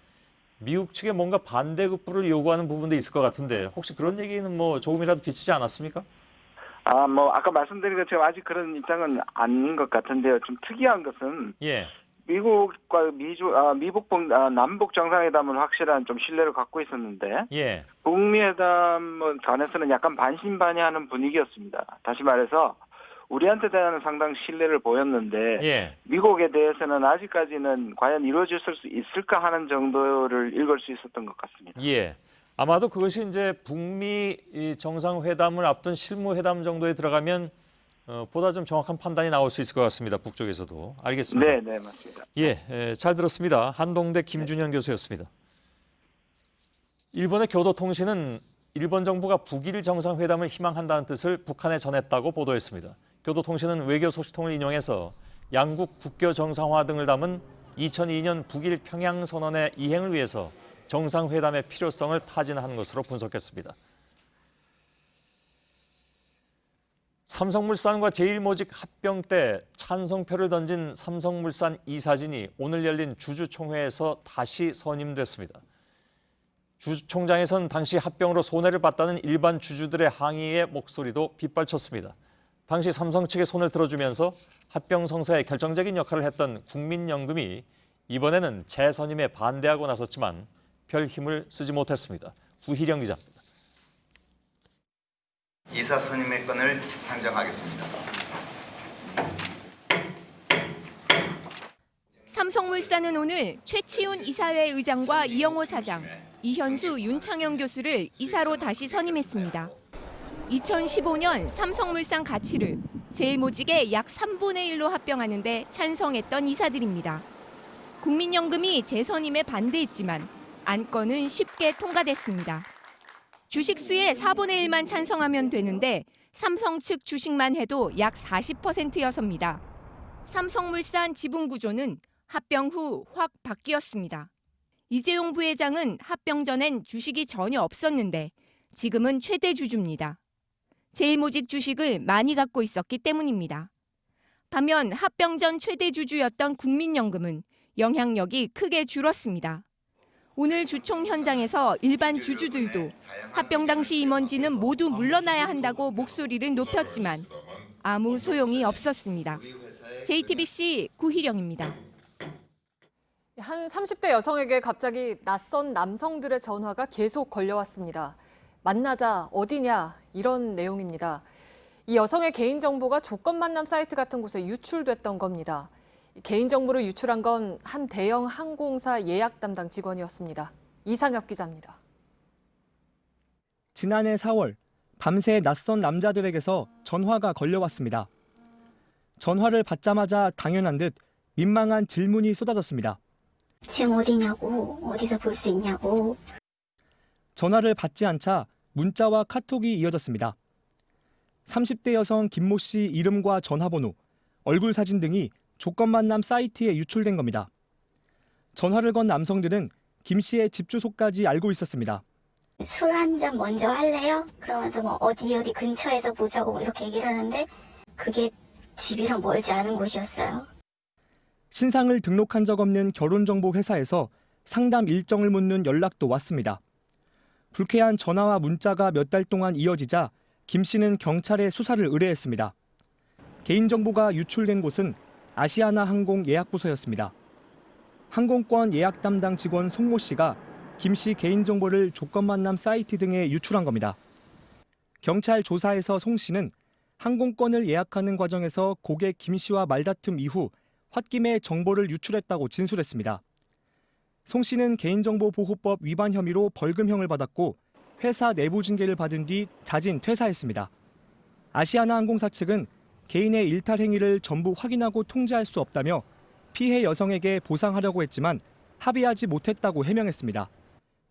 미국 측에 뭔가 반대급부를 요구하는 부분도 있을 것 같은데 혹시 그런 얘기는 뭐 조금이라도 비치지 않았습니까? 아까 말씀드린 것처럼 아직 그런 입장은 아닌 것 같은데요. 좀 특이한 것은 예. 미국과 남북 정상회담은 확실한 좀 신뢰를 갖고 있었는데 예. 북미 회담 관해서는 약간 반신반의하는 분위기였습니다. 다시 말해서 우리한테 대한 상당 신뢰를 보였는데 예. 미국에 대해서는 아직까지는 과연 이루어질 수 있을까 하는 정도를 읽을 수 있었던 것 같습니다. 예. 아마도 그것이 이제 북미 정상회담을 앞둔 실무회담 정도에 들어가면 보다 좀 정확한 판단이 나올 수 있을 것 같습니다. 북쪽에서도. 알겠습니다. 네, 맞습니다. 예, 잘 들었습니다. 한동대 김준현 교수였습니다. 일본의 교도통신은 일본 정부가 북일 정상회담을 희망한다는 뜻을 북한에 전했다고 보도했습니다. 교도통신은 외교 소식통을 인용해서 양국 국교 정상화 등을 담은 2002년 북일 평양선언의 이행을 위해서 정상회담의 필요성을 타진한 것으로 분석했습니다. 삼성물산과 제일모직 합병 때 찬성표를 던진 삼성물산 이사진이 오늘 열린 주주총회에서 다시 선임됐습니다. 주주총장에선 당시 합병으로 손해를 봤다는 일반 주주들의 항의의 목소리도 빗발쳤습니다. 당시 삼성 측의 손을 들어주면서 합병 성사에 결정적인 역할을 했던 국민연금이 이번에는 재선임에 반대하고 나섰지만 별 힘을 쓰지 못했습니다. 구희령 기자입니다. 이사 선임의 건을 상정하겠습니다. 삼성물산은 오늘 최치훈 이사회 의장과 이영호 사장, 이현수, 윤창영 교수를 이사로 다시 선임했습니다. 2015년 삼성물산 가치를 제일모직의 약 3분의 1로 합병하는 데 찬성했던 이사들입니다. 국민연금이 재선임에 반대했지만 안건은 쉽게 통과됐습니다. 주식수의 4분의 1만 찬성하면 되는데 삼성 측 주식만 해도 약 40%여섭니다. 삼성물산 지분 구조는 합병 후 확 바뀌었습니다. 이재용 부회장은 합병 전엔 주식이 전혀 없었는데 지금은 최대 주주입니다. 제일모직 주식을 많이 갖고 있었기 때문입니다. 반면 합병 전 최대 주주였던 국민연금은 영향력이 크게 줄었습니다. 오늘 주총 현장에서 일반 주주들도 합병 당시 임원진은 모두 물러나야 한다고 목소리를 높였지만 아무 소용이 없었습니다. JTBC 구희령입니다. 한 30대 여성에게 갑자기 낯선 남성들의 전화가 계속 걸려왔습니다. 만나자, 어디냐 이런 내용입니다. 이 여성의 개인정보가 조건 만남 사이트 같은 곳에 유출됐던 겁니다. 개인정보를 유출한 건 한 대형 항공사 예약 담당 직원이었습니다. 이상엽 기자입니다. 지난해 4월 밤새 낯선 남자들에게서 전화가 걸려왔습니다. 전화를 받자마자 당연한 듯 민망한 질문이 쏟아졌습니다. 지금 어디냐고, 어디서 볼 수 있냐고. 전화를 받지 않자 문자와 카톡이 이어졌습니다. 30대 여성 김모 씨 이름과 전화번호, 얼굴 사진 등이 조건 만남 사이트에 유출된 겁니다. 전화를 건 남성들은 김 씨의 집 주소까지 알고 있었습니다. 술 한 잔 먼저 할래요? 그러면서 뭐 어디 근처에서 보자고 이렇게 얘기를 하는데 그게 집이랑 멀지 않은 곳이었어요. 신상을 등록한 적 없는 결혼정보 회사에서 상담 일정을 묻는 연락도 왔습니다. 불쾌한 전화와 문자가 몇 달 동안 이어지자 김 씨는 경찰에 수사를 의뢰했습니다. 개인정보가 유출된 곳은 아시아나 항공 예약부서였습니다. 항공권 예약 담당 직원 송모 씨가 김 씨 개인정보를 조건 만남 사이트 등에 유출한 겁니다. 경찰 조사에서 송 씨는 항공권을 예약하는 과정에서 고객 김 씨와 말다툼 이후 홧김에 정보를 유출했다고 진술했습니다. 송 씨는 개인정보보호법 위반 혐의로 벌금형을 받았고 회사 내부 징계를 받은 뒤 자진 퇴사했습니다. 아시아나 항공사 측은 개인의 일탈 행위를 전부 확인하고 통제할 수 없다며 피해 여성에게 보상하려고 했지만 합의하지 못했다고 해명했습니다.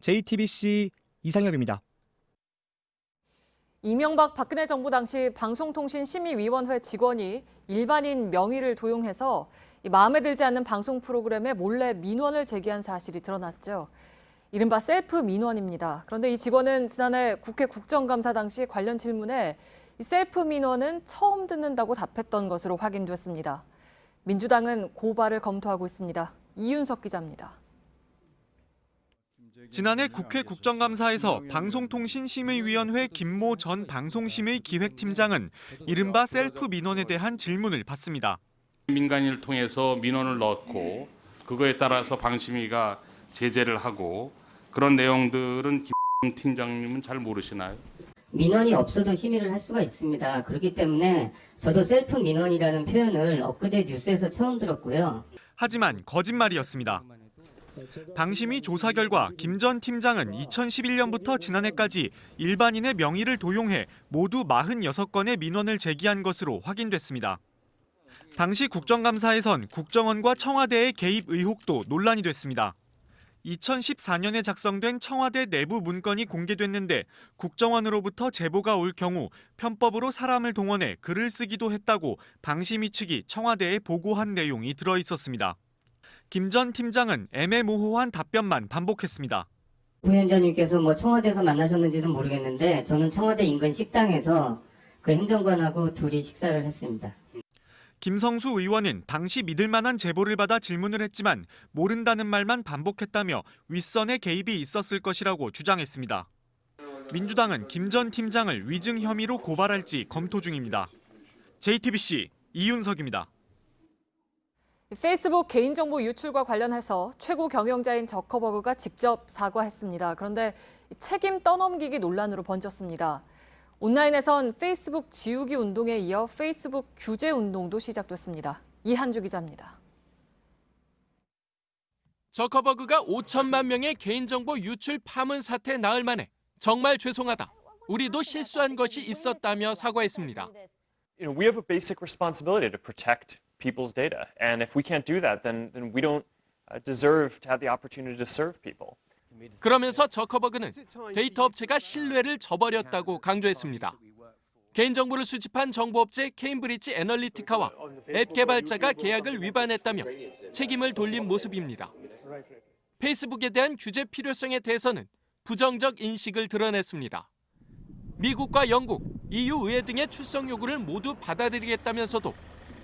JTBC 이상엽입니다. 이명박 박근혜 정부 당시 방송통신심의위원회 직원이 일반인 명의를 도용해서 마음에 들지 않는 방송 프로그램에 몰래 민원을 제기한 사실이 드러났죠. 이른바 셀프 민원입니다. 그런데 이 직원은 지난해 국회 국정감사 당시 관련 질문에 이 셀프 민원은 처음 듣는다고 답했던 것으로 확인됐습니다. 민주당은 고발을 검토하고 있습니다. 이윤석 기자입니다. 지난해 국회 국정감사에서 방송통신심의위원회 김모 전 방송심의 기획팀장은 이른바 셀프 민원에 대한 질문을 받습니다. 민간인을 통해서 민원을 넣고 그거에 따라서 방심위가 제재를 하고 그런 내용들은 김 팀장님은 잘 모르시나요? 민원이 없어도 심의를 할 수가 있습니다. 그렇기 때문에 저도 셀프 민원이라는 표현을 엊그제 뉴스에서 처음 들었고요. 하지만 거짓말이었습니다. 방심위 조사 결과 김 전 팀장은 2011년부터 지난해까지 일반인의 명의를 도용해 모두 46건의 민원을 제기한 것으로 확인됐습니다. 당시 국정감사에선 국정원과 청와대의 개입 의혹도 논란이 됐습니다. 2014년에 작성된 청와대 내부 문건이 공개됐는데 국정원으로부터 제보가 올 경우 편법으로 사람을 동원해 글을 쓰기도 했다고 방심위 측이 청와대에 보고한 내용이 들어 있었습니다. 김 전 팀장은 애매모호한 답변만 반복했습니다. 부위원장님께서 청와대에서 만나셨는지는 모르겠는데 저는 청와대 인근 식당에서 그 행정관하고 둘이 식사를 했습니다. 김성수 의원은 당시 믿을 만한 제보를 받아 질문을 했지만 모른다는 말만 반복했다며 윗선의 개입이 있었을 것이라고 주장했습니다. 민주당은 김 전 팀장을 위증 혐의로 고발할지 검토 중입니다. JTBC 이윤석입니다. 페이스북 개인정보 유출과 관련해서 최고 경영자인 저커버그가 직접 사과했습니다. 그런데 책임 떠넘기기 논란으로 번졌습니다. 온라인에선 페이스북 지우기 운동에 이어 페이스북 규제 운동도 시작됐습니다. 이한주 기자입니다. 저커버그가 5천만 명의 개인정보 유출 파문 사태 나흘 만에 정말 죄송하다. 우리도 실수한 것이 있었다며 사과했습니다. We have a basic responsibility to protect people's data, and if we can't do that, then we don't deserve to have the opportunity to serve people. 그러면서 저커버그는 데이터 업체가 신뢰를 저버렸다고 강조했습니다. 개인정보를 수집한 정보업체 케임브리지 애널리티카와 앱 개발자가 계약을 위반했다며 책임을 돌린 모습입니다. 페이스북에 대한 규제 필요성에 대해서는 부정적 인식을 드러냈습니다. 미국과 영국, EU 의회 등의 출석 요구를 모두 받아들이겠다면서도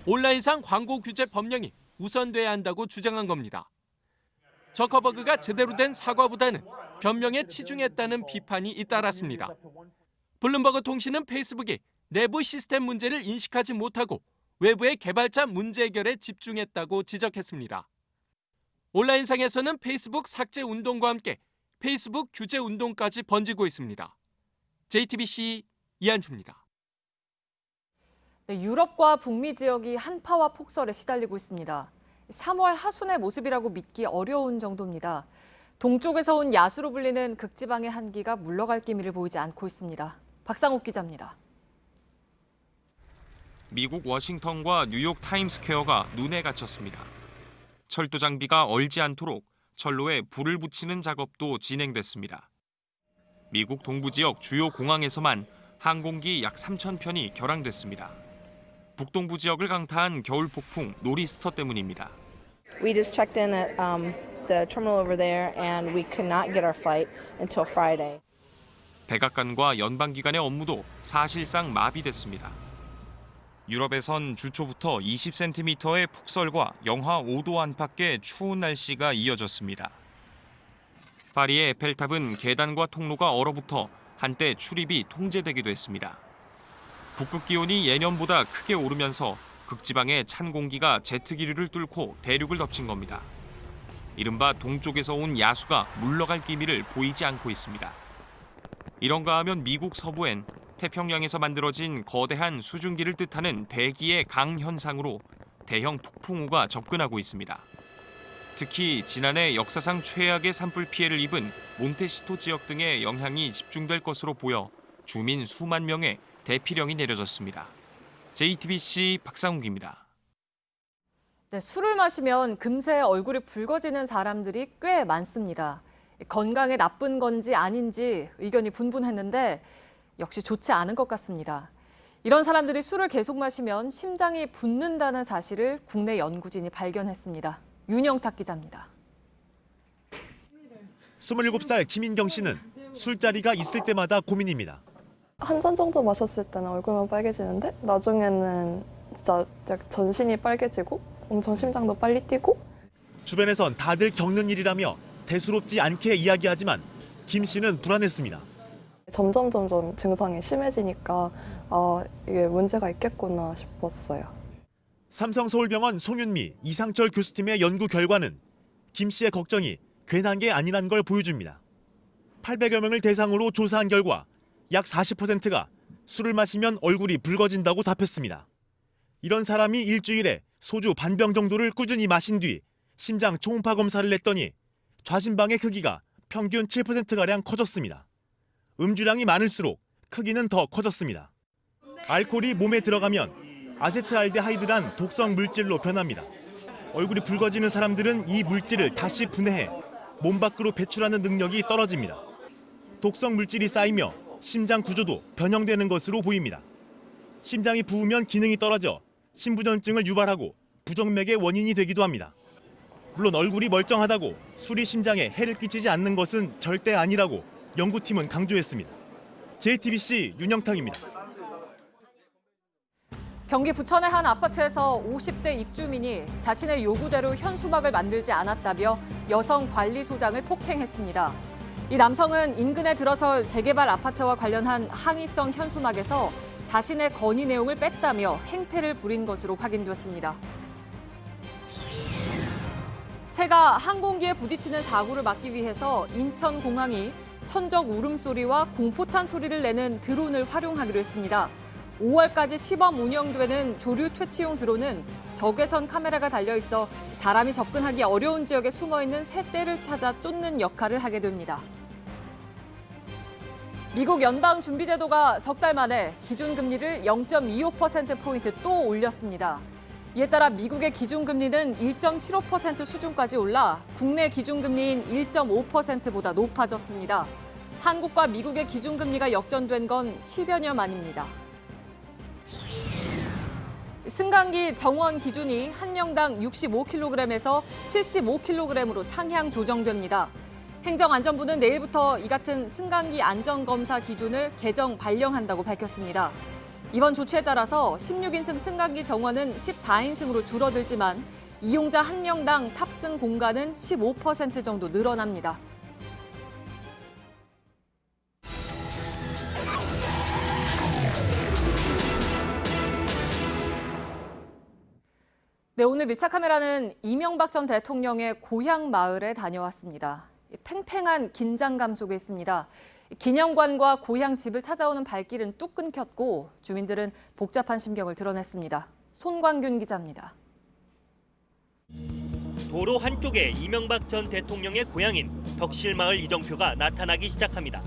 온라인상 광고 규제 법령이 우선돼야 한다고 주장한 겁니다. 저커버그가 제대로 된 사과보다는 변명에 치중했다는 비판이 잇따랐습니다. 블룸버그 통신은 페이스북이 내부 시스템 문제를 인식하지 못하고 외부의 개발자 문제 해결에 집중했다고 지적했습니다. 온라인상에서는 페이스북 삭제 운동과 함께 페이스북 규제 운동까지 번지고 있습니다. JTBC 이한주입니다. 네, 유럽과 북미 지역이 한파와 폭설에 시달리고 있습니다. 3월 하순의 모습이라고 믿기 어려운 정도입니다. 동쪽에서 온 야수로 불리는 극지방의 한기가 물러갈 기미를 보이지 않고 있습니다. 박상욱 기자입니다. 미국 워싱턴과 뉴욕 타임스퀘어가 눈에 갇혔습니다. 철도 장비가 얼지 않도록 철로에 불을 붙이는 작업도 진행됐습니다. 미국 동부 지역 주요 공항에서만 항공기 약 3,000편이 결항됐습니다. 북동부 지역을 강타한 겨울 폭풍 노리스터 때문입니다. We just checked in at the terminal over there and we could not get our flight until Friday. 백악관과 연방기관의 업무도 사실상 마비됐습니다. 유럽에선 주초부터 20cm의 폭설과 영하 5도 안팎의 추운 날씨가 이어졌습니다. 파리의 에펠탑은 계단과 통로가 얼어붙어 한때 출입이 통제되기도 했습니다. 북극 기온이 예년보다 크게 오르면서 극지방의 찬 공기가 제트 기류를 뚫고 대륙을 덮친 겁니다. 이른바 동쪽에서 온 야수가 물러갈 기미를 보이지 않고 있습니다. 이런가 하면 미국 서부엔 태평양에서 만들어진 거대한 수증기를 뜻하는 대기의 강 현상으로 대형 폭풍우가 접근하고 있습니다. 특히 지난해 역사상 최악의 산불 피해를 입은 몬테시토 지역 등의 영향이 집중될 것으로 보여 주민 수만 명의 대피령이 내려졌습니다. JTBC 박상욱입니다. 네, 술을 마시면 금세 얼굴이 붉어지는 사람들이 꽤 많습니다. 건강에 나쁜 건지 아닌지 의견이 분분했는데 역시 좋지 않은 것 같습니다. 이런 사람들이 술을 계속 마시면 심장이 붓는다는 사실을 국내 연구진이 발견했습니다. 윤영탁 기자입니다. 27살 김인경 씨는 술자리가 있을 때마다 고민입니다. 한 잔 정도 마셨을 때는 얼굴만 빨개지는데 나중에는 진짜 전신이 빨개지고 엄청 심장도 빨리 뛰고. 주변에선 다들 겪는 일이라며 대수롭지 않게 이야기하지만 김 씨는 불안했습니다. 점점 증상이 심해지니까 이게 문제가 있겠구나 싶었어요. 삼성서울병원 송윤미, 이상철 교수팀의 연구 결과는 김 씨의 걱정이 괜한 게 아니란 걸 보여줍니다. 800여 명을 대상으로 조사한 결과 약 40%가 술을 마시면 얼굴이 붉어진다고 답했습니다. 이런 사람이 일주일에 소주 반병 정도를 꾸준히 마신 뒤 심장 초음파 검사를 냈더니 좌심방의 크기가 평균 7%가량 커졌습니다. 음주량이 많을수록 크기는 더 커졌습니다. 알코올이 몸에 들어가면 아세트알데하이드란 독성 물질로 변합니다. 얼굴이 붉어지는 사람들은 이 물질을 다시 분해해 몸 밖으로 배출하는 능력이 떨어집니다. 독성 물질이 쌓이며 심장 구조도 변형되는 것으로 보입니다. 심장이 부으면 기능이 떨어져 심부전증을 유발하고 부정맥의 원인이 되기도 합니다. 물론 얼굴이 멀쩡하다고 술이 심장에 해를 끼치지 않는 것은 절대 아니라고 연구팀은 강조했습니다. JTBC 윤영탁입니다. 경기 부천의 한 아파트에서 50대 입주민이 자신의 요구대로 현수막을 만들지 않았다며 여성 관리소장을 폭행했습니다. 이 남성은 인근에 들어설 재개발 아파트와 관련한 항의성 현수막에서 자신의 건의 내용을 뺐다며 행패를 부린 것으로 확인됐습니다. 새가 항공기에 부딪히는 사고를 막기 위해서 인천공항이 천적 울음소리와 공포탄 소리를 내는 드론을 활용하기로 했습니다. 5월까지 시범 운영되는 조류 퇴치용 드론은 적외선 카메라가 달려있어 사람이 접근하기 어려운 지역에 숨어있는 새떼를 찾아 쫓는 역할을 하게 됩니다. 미국 연방준비제도가 석 달 만에 기준금리를 0.25%포인트 또 올렸습니다. 이에 따라 미국의 기준금리는 1.75% 수준까지 올라 국내 기준금리인 1.5%보다 높아졌습니다. 한국과 미국의 기준금리가 역전된 건 10여 년 만입니다. 승강기 정원 기준이 한 명당 65kg에서 75kg으로 상향 조정됩니다. 행정안전부는 내일부터 이 같은 승강기 안전검사 기준을 개정 발령한다고 밝혔습니다. 이번 조치에 따라서 16인승 승강기 정원은 14인승으로 줄어들지만 이용자 한 명당 탑승 공간은 15% 정도 늘어납니다. 네, 오늘 밀착 카메라는 이명박 전 대통령의 고향 마을에 다녀왔습니다. 팽팽한 긴장감 속에 있습니다. 기념관과 고향 집을 찾아오는 발길은 뚝 끊겼고 주민들은 복잡한 심경을 드러냈습니다. 손광균 기자입니다. 도로 한쪽에 이명박 전 대통령의 고향인 덕실마을 이정표가 나타나기 시작합니다.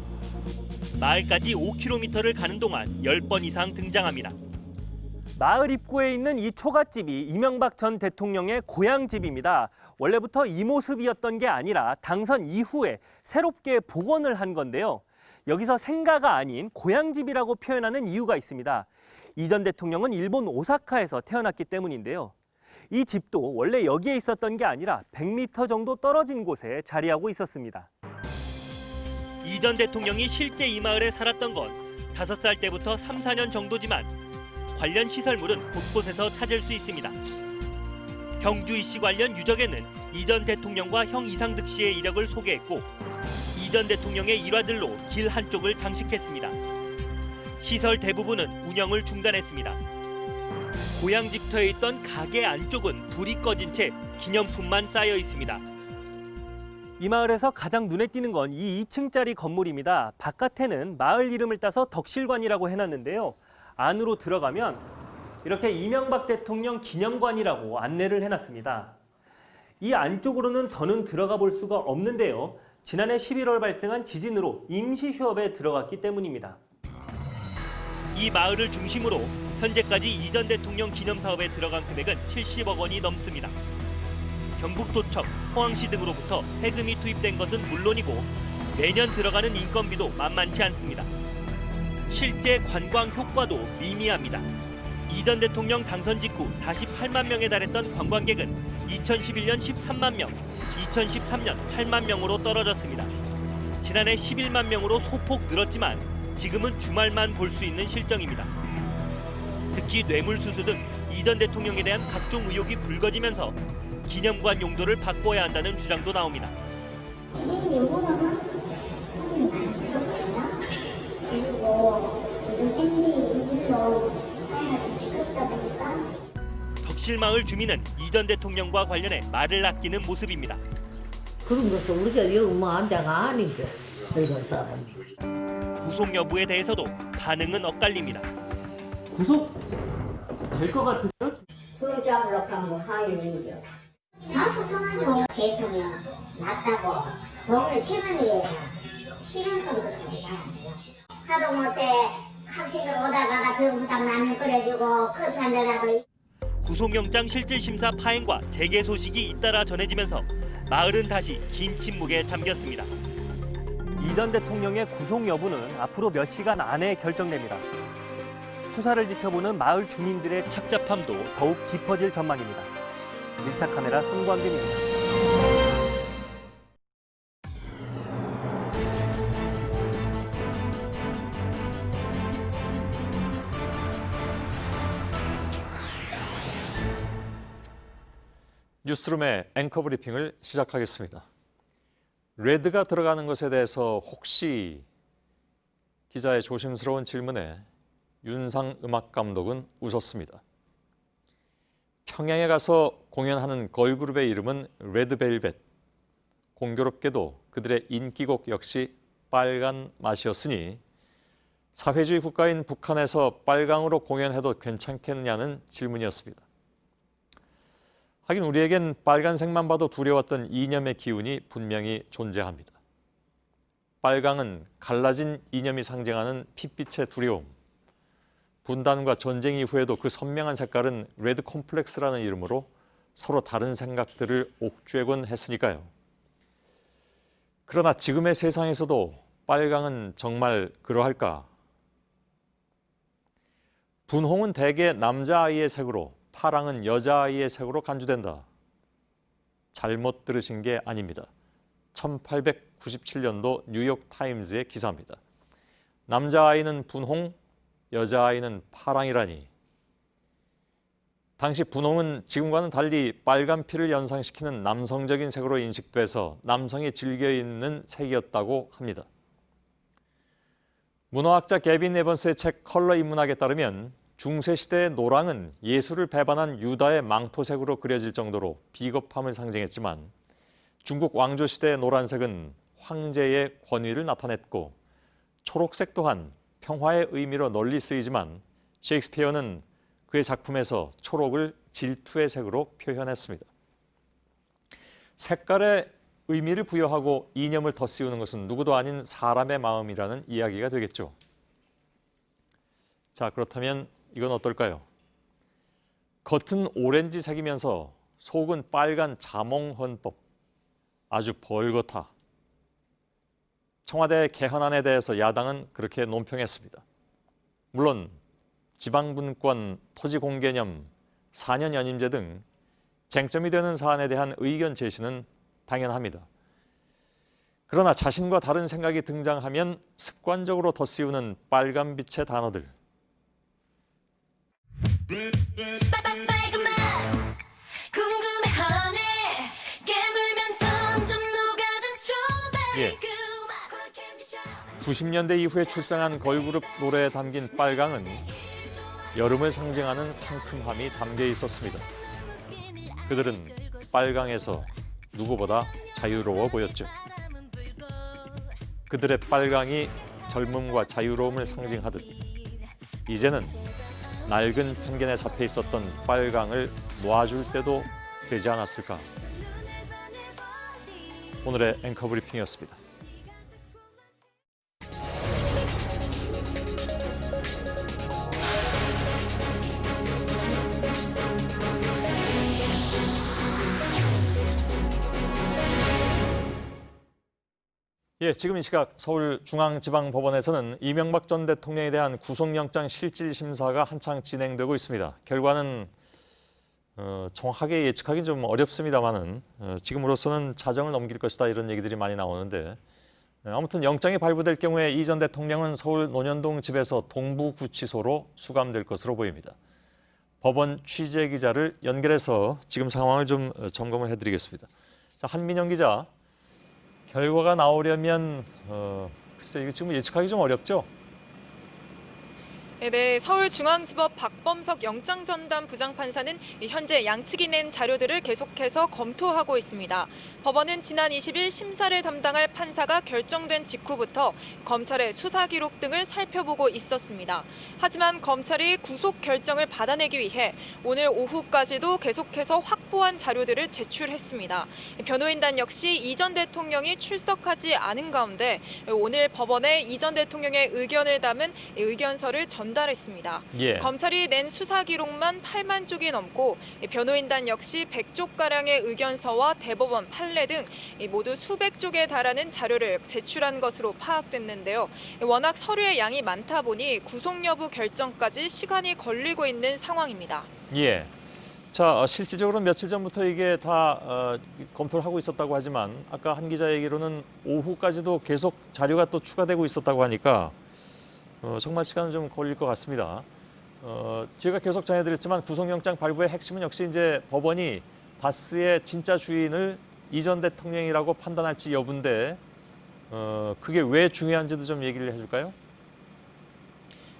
마을까지 5km를 가는 동안 10번 이상 등장합니다. 마을 입구에 있는 이 초가집이 이명박 전 대통령의 고향집입니다. 원래부터 이 모습이었던 게 아니라 당선 이후에 새롭게 복원을 한 건데요. 여기서 생가가 아닌 고향집이라고 표현하는 이유가 있습니다. 이 전 대통령은 일본 오사카에서 태어났기 때문인데요. 이 집도 원래 여기에 있었던 게 아니라 100m 정도 떨어진 곳에 자리하고 있었습니다. 이 전 대통령이 실제 이 마을에 살았던 건 5살 때부터 3, 4년 정도지만 관련 시설물은 곳곳에서 찾을 수 있습니다. 경주 이씨 관련 유적에는 이 전 대통령과 형 이상득 씨의 이력을 소개했고 이 전 대통령의 일화들로 길 한쪽을 장식했습니다. 시설 대부분은 운영을 중단했습니다. 고향집터에 있던 가게 안쪽은 불이 꺼진 채 기념품만 쌓여 있습니다. 이 마을에서 가장 눈에 띄는 건 이 2층짜리 건물입니다. 바깥에는 마을 이름을 따서 덕실관이라고 해놨는데요. 안으로 들어가면 이렇게 이명박 대통령 기념관이라고 안내를 해놨습니다. 이 안쪽으로는 더는 들어가 볼 수가 없는데요. 지난해 11월 발생한 지진으로 임시 휴업에 들어갔기 때문입니다. 이 마을을 중심으로 현재까지 이 전 대통령 기념사업에 들어간 금액은 70억 원이 넘습니다. 경북도청, 포항시 등으로부터 세금이 투입된 것은 물론이고 매년 들어가는 인건비도 만만치 않습니다. 실제 관광 효과도 미미합니다. 이 전 대통령 당선 직후 48만 명에 달했던 관광객은 2011년 13만 명, 2013년 8만 명으로 떨어졌습니다. 지난해 11만 명으로 소폭 늘었지만 지금은 주말만 볼 수 있는 실정입니다. 특히 뇌물수수 등 이 전 대통령에 대한 각종 의혹이 불거지면서 기념관 용도를 바꿔야 한다는 주장도 나옵니다. 지금 요거는 손님이 많이 줄어들었나? 그리고 요즘 MB 일로 사회가 좀 시끄럽다 보니까 덕실마을 주민은 이 전 대통령과 관련해 말을 아끼는 모습입니다. 그런 것은 우리가 여기 뭐 앉아가 아니죠. 이런 사람이. 구속 여부에 대해서도 반응은 엇갈립니다. 구속 될 것 같으세요? 그런 잡으러 한거 하이는요. 자수성하죠. 대통령 낫다고 너무 최근에 싫은 소리도 그렇게 잘하죠. 하도 못해 학생들 오다가다 병부담 나면 끓여주고 커피 한 잔이라도. 구속영장 실질심사 파행과 재개 소식이 잇따라 전해지면서 마을은 다시 긴 침묵에 잠겼습니다. 이 전 대통령의 구속 여부는 앞으로 몇 시간 안에 결정됩니다. 수사를 지켜보는 마을 주민들의 착잡함도 더욱 깊어질 전망입니다. 밀착 카메라 손광균입니다. 뉴스룸의 앵커 브리핑을 시작하겠습니다. 레드가 들어가는 것에 대해서 혹시 기자의 조심스러운 질문에 윤상 음악감독은 웃었습니다. 평양에 가서 공연하는 걸그룹의 이름은 레드벨벳. 공교롭게도 그들의 인기곡 역시 빨간 맛이었으니 사회주의 국가인 북한에서 빨강으로 공연해도 괜찮겠느냐는 질문이었습니다. 하긴 우리에겐 빨간색만 봐도 두려웠던 이념의 기운이 분명히 존재합니다. 빨강은 갈라진 이념이 상징하는 핏빛의 두려움. 분단과 전쟁 이후에도 그 선명한 색깔은 레드 콤플렉스라는 이름으로 서로 다른 생각들을 옥죄곤 했으니까요. 그러나 지금의 세상에서도 빨강은 정말 그러할까? 분홍은 대개 남자아이의 색으로, 파랑은 여자아이의 색으로 간주된다. 잘못 들으신 게 아닙니다. 1897년도 뉴욕타임즈의 기사입니다. 남자아이는 분홍, 여자아이는 파랑이라니. 당시 분홍은 지금과는 달리 빨간 피를 연상시키는 남성적인 색으로 인식돼서 남성이 즐겨 입는 색이었다고 합니다. 문화학자 개빈 에번스의 책 컬러 인문학에 따르면 중세시대의 노랑은 예수를 배반한 유다의 망토색으로 그려질 정도로 비겁함을 상징했지만 중국 왕조시대의 노란색은 황제의 권위를 나타냈고 초록색 또한 평화의 의미로 널리 쓰이지만 셰익스피어는 그의 작품에서 초록을 질투의 색으로 표현했습니다. 색깔에 의미를 부여하고 이념을 덧씌우는 것은 누구도 아닌 사람의 마음이라는 이야기가 되겠죠. 자, 그렇다면 이건 어떨까요? 겉은 오렌지색이면서 속은 빨간 자몽헌법. 아주 벌겋다. 청와대 개헌안에 대해서 야당은 그렇게 논평했습니다. 물론 지방분권, 토지공개념, 4년 연임제 등 쟁점이 되는 사안에 대한 의견 제시는 당연합니다. 그러나 자신과 다른 생각이 등장하면 습관적으로 덧씌우는 빨간빛의 단어들. 예. 90년대 이후에 출생한 걸그룹 노래에 담긴 빨강은 여름을 상징하는 상큼함이 담겨 있었습니다. 그들은 빨강에서 누구보다 자유로워 보였죠. 그들의 빨강이 젊음과 자유로움을 상징하듯 이제는 낡은 편견에 잡혀 있었던 빨강을 놓아줄 때도 되지 않았을까. 오늘의 앵커 브리핑이었습니다. 예, 지금 이 시각 서울중앙지방법원에서는 이명박 전 대통령에 대한 구속영장 실질심사가 한창 진행되고 있습니다. 결과는 정확하게 예측하기는 좀 어렵습니다만은 지금으로서는 자정을 넘길 것이다 이런 얘기들이 많이 나오는데 아무튼 영장이 발부될 경우에 이 전 대통령은 서울 논현동 집에서 동부구치소로 수감될 것으로 보입니다. 법원 취재 기자를 연결해서 지금 상황을 좀 점검을 해드리겠습니다. 자, 한민영 기자, 결과가 나오려면 글쎄 이게 지금 예측하기 좀 어렵죠? 네, 서울중앙지법 박범석 영장전담 부장판사는 현재 양측이 낸 자료들을 계속해서 검토하고 있습니다. 법원은 지난 20일 심사를 담당할 판사가 결정된 직후부터 검찰의 수사 기록 등을 살펴보고 있었습니다. 하지만 검찰이 구속 결정을 받아내기 위해 오늘 오후까지도 계속해서 확보한 자료들을 제출했습니다. 변호인단 역시 이 전 대통령이 출석하지 않은 가운데 오늘 법원에 이 전 대통령의 의견을 담은 의견서를 전달했습니다. 예. 검찰이 낸 수사 기록만 8만 쪽이 넘고 변호인단 역시 100쪽가량의 의견서와 대법원 판례 등 모두 수백 쪽에 달하는 자료를 제출한 것으로 파악됐는데요. 워낙 서류의 양이 많다 보니 구속 여부 결정까지 시간이 걸리고 있는 상황입니다. 예. 자, 실질적으로 며칠 전부터 이게 다 검토를 하고 있었다고 하지만 아까 한 기자 얘기로는 오후까지도 계속 자료가 또 추가되고 있었다고 하니까 정말 시간은 좀 걸릴 것 같습니다. 제가 계속 전해드렸지만 구속영장 발부의 핵심은 역시 이제 법원이 다스의 진짜 주인을 이 전 대통령이라고 판단할지 여부인데 그게 왜 중요한지도 좀 얘기를 해줄까요?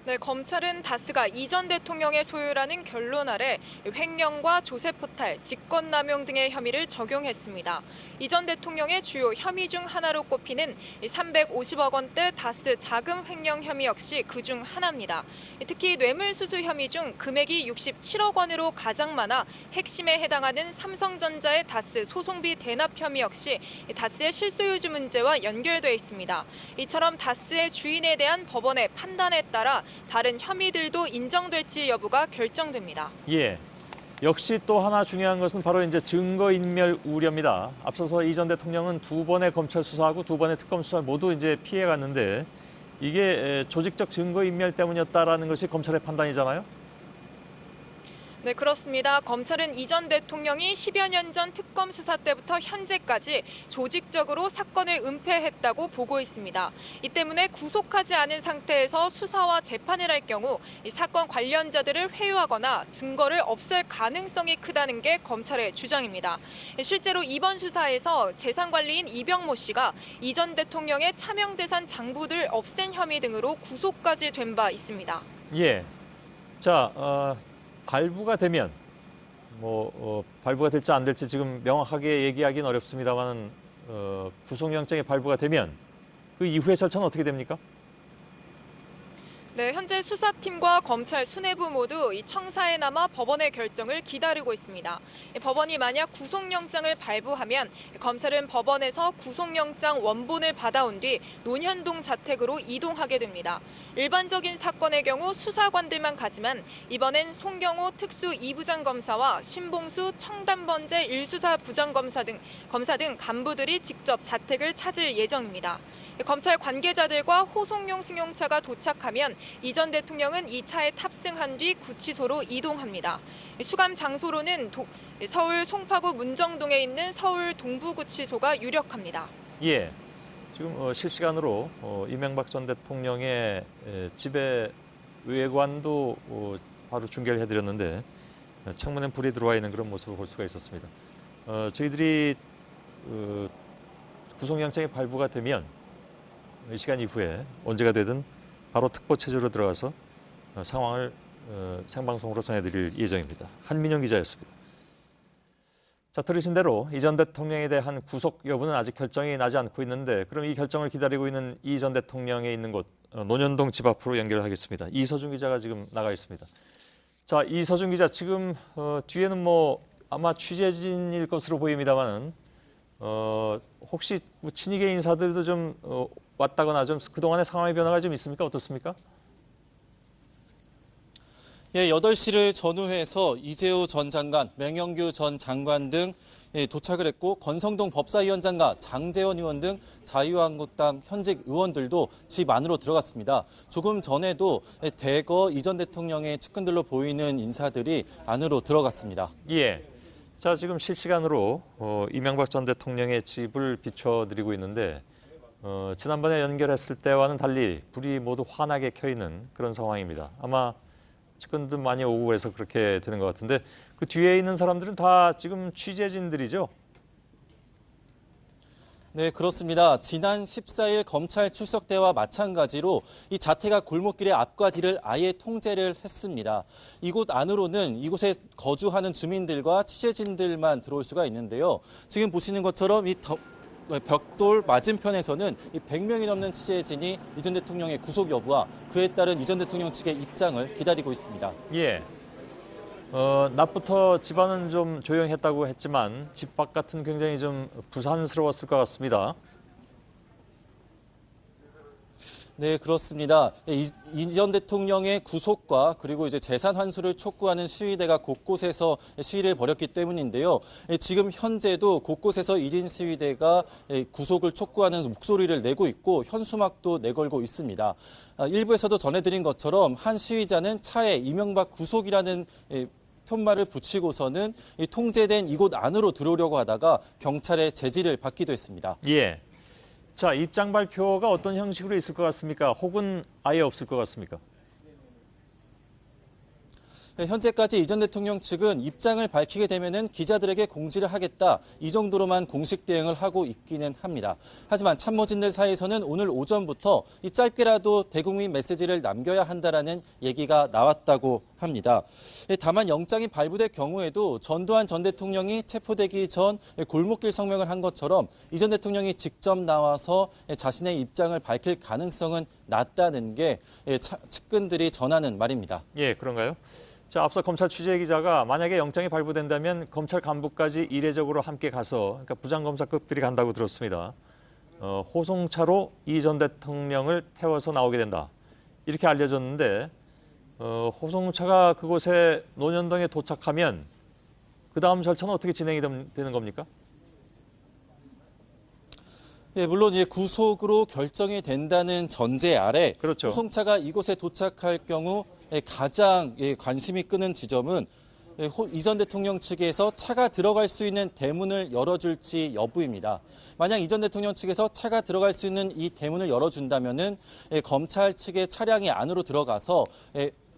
네, 검찰은 다스가 이 전 대통령의 소유라는 결론 아래 횡령과 조세 포탈, 직권남용 등의 혐의를 적용했습니다. 이 전 대통령의 주요 혐의 중 하나로 꼽히는 350억 원대 다스 자금 횡령 혐의 역시 그중 하나입니다. 특히 뇌물수수 혐의 중 금액이 67억 원으로 가장 많아 핵심에 해당하는 삼성전자의 다스 소송비 대납 혐의 역시 다스의 실소유주 문제와 연결돼 있습니다. 이처럼 다스의 주인에 대한 법원의 판단에 따라 다른 혐의들도 인정될지 여부가 결정됩니다. 예. 역시 또 하나 중요한 것은 바로 이제 증거인멸 우려입니다. 앞서서 이 전 대통령은 2번의 검찰 수사하고 2번의 특검 수사 모두 이제 피해갔는데 이게 조직적 증거인멸 때문이었다라는 것이 검찰의 판단이잖아요. 네, 그렇습니다. 검찰은 이 전 대통령이 10여 년 전 특검 수사 때부터 현재까지 조직적으로 사건을 은폐했다고 보고 있습니다. 이 때문에 구속하지 않은 상태에서 수사와 재판을 할 경우 이 사건 관련자들을 회유하거나 증거를 없앨 가능성이 크다는 게 검찰의 주장입니다. 실제로 이번 수사에서 재산관리인 이병모 씨가 이 전 대통령의 차명재산 장부들 없앤 혐의 등으로 구속까지 된 바 있습니다. 예. 자, 발부가 되면 발부가 될지 안 될지 지금 명확하게 얘기하기는 어렵습니다만 구속영장이 발부가 되면 그 이후의 절차는 어떻게 됩니까? 네, 현재 수사팀과 검찰 수뇌부 모두 이 청사에 남아 법원의 결정을 기다리고 있습니다. 법원이 만약 구속영장을 발부하면 검찰은 법원에서 구속영장 원본을 받아온 뒤 논현동 자택으로 이동하게 됩니다. 일반적인 사건의 경우 수사관들만 가지만 이번엔 송경호 특수 2부장 검사와 신봉수 청담번제 1수사 부장검사 등 간부들이 직접 자택을 찾을 예정입니다. 검찰 관계자들과 호송용 승용차가 도착하면 이 전 대통령은 이 차에 탑승한 뒤 구치소로 이동합니다. 수감 장소로는 서울 송파구 문정동에 있는 서울 동부구치소가 유력합니다. 예, 지금 실시간으로 이명박 전 대통령의 집의 외관도 바로 중계를 해드렸는데 창문에 불이 들어와 있는 그런 모습을 볼 수가 있었습니다. 저희들이 구속영장이 발부가 되면 이 시간 이후에 언제가 되든 바로 특보 체제로 들어가서 상황을 생방송으로 전해드릴 예정입니다. 한민영 기자였습니다. 자, 들으신 대로 이 전 대통령에 대한 구속 여부는 아직 결정이 나지 않고 있는데 그럼 이 결정을 기다리고 있는 이 전 대통령이 있는 곳 논현동 집 앞으로 연결하겠습니다. 이서준 기자가 지금 나가 있습니다. 자, 이서준 기자, 지금 뒤에는 아마 취재진일 것으로 보입니다만은 혹시 친이계 인사들도 좀 왔다거나 좀 그동안의 상황의 변화가 좀 있습니까? 어떻습니까? 예, 8시를 전후해서 이재호 전 장관, 맹영규 전 장관 등 도착을 했고 권성동 법사위원장과 장제원 의원 등 자유한국당 현직 의원들도 집 안으로 들어갔습니다. 조금 전에도 대거 이 전 대통령의 측근들로 보이는 인사들이 안으로 들어갔습니다. 예. 자, 지금 실시간으로 이명박 전 대통령의 집을 비춰드리고 있는데 지난번에 연결했을 때와는 달리 불이 모두 환하게 켜 있는 그런 상황입니다. 아마 측근들 많이 오고 그래서 그렇게 되는 것 같은데 그 뒤에 있는 사람들은 다 지금 취재진들이죠? 네, 그렇습니다. 지난 14일 검찰 출석 때와 마찬가지로 이 자태가 골목길의 앞과 뒤를 아예 통제를 했습니다. 이곳 안으로는 이곳에 거주하는 주민들과 취재진들만 들어올 수가 있는데요. 지금 보시는 것처럼 이 벽돌 맞은편에서는 100명이 넘는 취재진이 이 전 대통령의 구속 여부와 그에 따른 이 전 대통령 측의 입장을 기다리고 있습니다. 예. 낮부터 집안은 좀 조용했다고 했지만 집 바깥은 굉장히 좀 부산스러웠을 것 같습니다. 네, 그렇습니다. 이 전 대통령의 구속과 그리고 이제 재산 환수를 촉구하는 시위대가 곳곳에서 시위를 벌였기 때문인데요. 지금 현재도 곳곳에서 1인 시위대가 구속을 촉구하는 목소리를 내고 있고 현수막도 내걸고 있습니다. 일부에서도 전해드린 것처럼 한 시위자는 차에 이명박 구속이라는 편말을 붙이고서는 이 통제된 이곳 안으로 들어오려고 하다가 경찰의 제지를 받기도 했습니다. 예. 자, 입장 발표가 어떤 형식으로 있을 것 같습니까? 혹은 아예 없을 것 같습니까? 현재까지 이 전 대통령 측은 입장을 밝히게 되면은 기자들에게 공지를 하겠다 이 정도로만 공식 대응을 하고 있기는 합니다. 하지만 참모진들 사이에서는 오늘 오전부터 이 짧게라도 대국민 메시지를 남겨야 한다라는 얘기가 나왔다고 합니다. 다만 영장이 발부될 경우에도 전두환 전 대통령이 체포되기 전 골목길 성명을 한 것처럼 이 전 대통령이 직접 나와서 자신의 입장을 밝힐 가능성은 낮다는 게 측근들이 전하는 말입니다. 예, 그런가요? 자, 앞서 검찰 취재 기자가 만약에 영장이 발부된다면 검찰 간부까지 이례적으로 함께 가서 그러니까 부장검사급들이 간다고 들었습니다. 호송차로 이 전 대통령을 태워서 나오게 된다. 이렇게 알려졌는데 호송차가 그곳에 논현동에 도착하면 그 다음 절차는 어떻게 진행이 되는 겁니까? 예, 물론 구속으로 결정이 된다는 전제 아래 그렇죠. 호송차가 이곳에 도착할 경우 가장 관심이 끄는 지점은 이 전 대통령 측에서 차가 들어갈 수 있는 대문을 열어줄지 여부입니다. 만약 이 전 대통령 측에서 차가 들어갈 수 있는 이 대문을 열어준다면은 검찰 측의 차량이 안으로 들어가서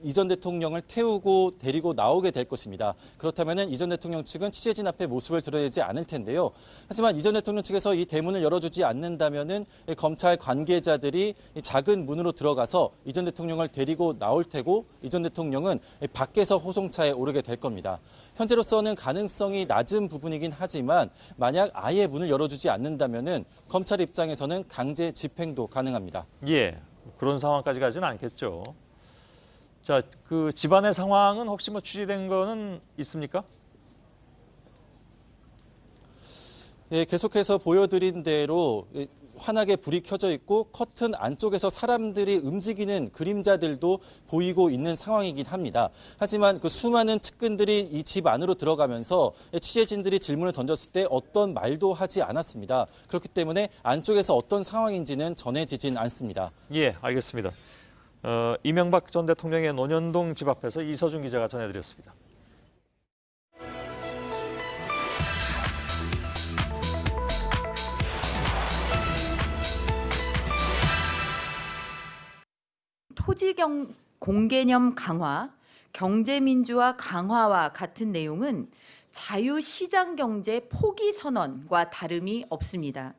이 전 대통령을 태우고 데리고 나오게 될 것입니다. 그렇다면 이 전 대통령 측은 취재진 앞에 모습을 드러내지 않을 텐데요. 하지만 이 전 대통령 측에서 이 대문을 열어주지 않는다면 검찰 관계자들이 작은 문으로 들어가서 이 전 대통령을 데리고 나올 테고 이 전 대통령은 밖에서 호송차에 오르게 될 겁니다. 현재로서는 가능성이 낮은 부분이긴 하지만 만약 아예 문을 열어주지 않는다면 검찰 입장에서는 강제 집행도 가능합니다. 예, 그런 상황까지 가지는 않겠죠. 자, 그 집안의 상황은 혹시 뭐 취재된 거는 있습니까? 예, 계속해서 보여드린 대로 환하게 불이 켜져 있고 커튼 안쪽에서 사람들이 움직이는 그림자들도 보이고 있는 상황이긴 합니다. 하지만 그 수많은 측근들이 이 집 안으로 들어가면서 취재진들이 질문을 던졌을 때 어떤 말도 하지 않았습니다. 그렇기 때문에 안쪽에서 어떤 상황인지는 전해지진 않습니다. 예, 알겠습니다. 이명박 전 대통령의 논현동 집 앞에서 이서준 기자가 전해드렸습니다. 토지 공개념 강화, 경제민주화 강화와 같은 내용은 자유시장경제 포기 선언과 다름이 없습니다.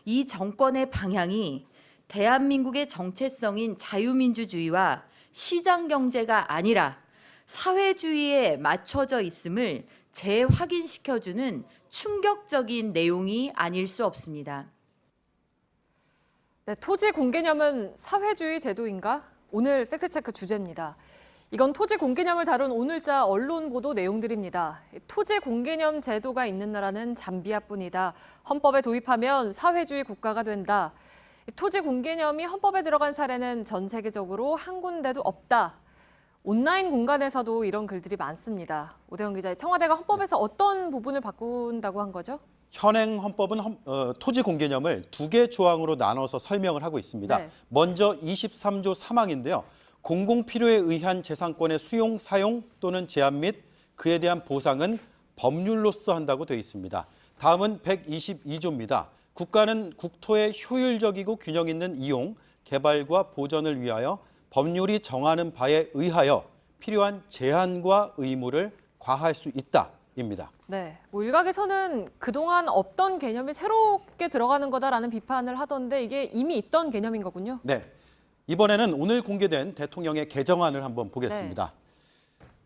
이 정권의 방향이 대한민국의 정체성인 자유민주주의와 시장경제가 아니라 사회주의에 맞춰져 있음을 재확인시켜주는 충격적인 내용이 아닐 수 없습니다. 네, 토지 공개념은 사회주의 제도인가? 오늘 팩트체크 주제입니다. 이건 토지 공개념을 다룬 오늘자 언론 보도 내용들입니다. 토지 공개념 제도가 있는 나라는 잠비아뿐이다. 헌법에 도입하면 사회주의 국가가 된다. 토지 공개념이 헌법에 들어간 사례는 전 세계적으로 한 군데도 없다. 온라인 공간에서도 이런 글들이 많습니다. 오대영 기자, 청와대가 헌법에서 어떤 부분을 바꾼다고 한 거죠? 현행 헌법은 토지 공개념을 2개 조항으로 나눠서 설명을 하고 있습니다. 네. 먼저 23조 3항인데요. 공공 필요에 의한 재산권의 수용, 사용 또는 제한 및 그에 대한 보상은 법률로서 한다고 되어 있습니다. 다음은 122조입니다. 국가는 국토의 효율적이고 균형 있는 이용, 개발과 보전을 위하여 법률이 정하는 바에 의하여 필요한 제한과 의무를 과할 수 있다입니다. 네, 뭐 일각에서는 그동안 없던 개념이 새롭게 들어가는 거다라는 비판을 하던데 이게 이미 있던 개념인 거군요. 네, 이번에는 오늘 공개된 대통령의 개정안을 한번 보겠습니다.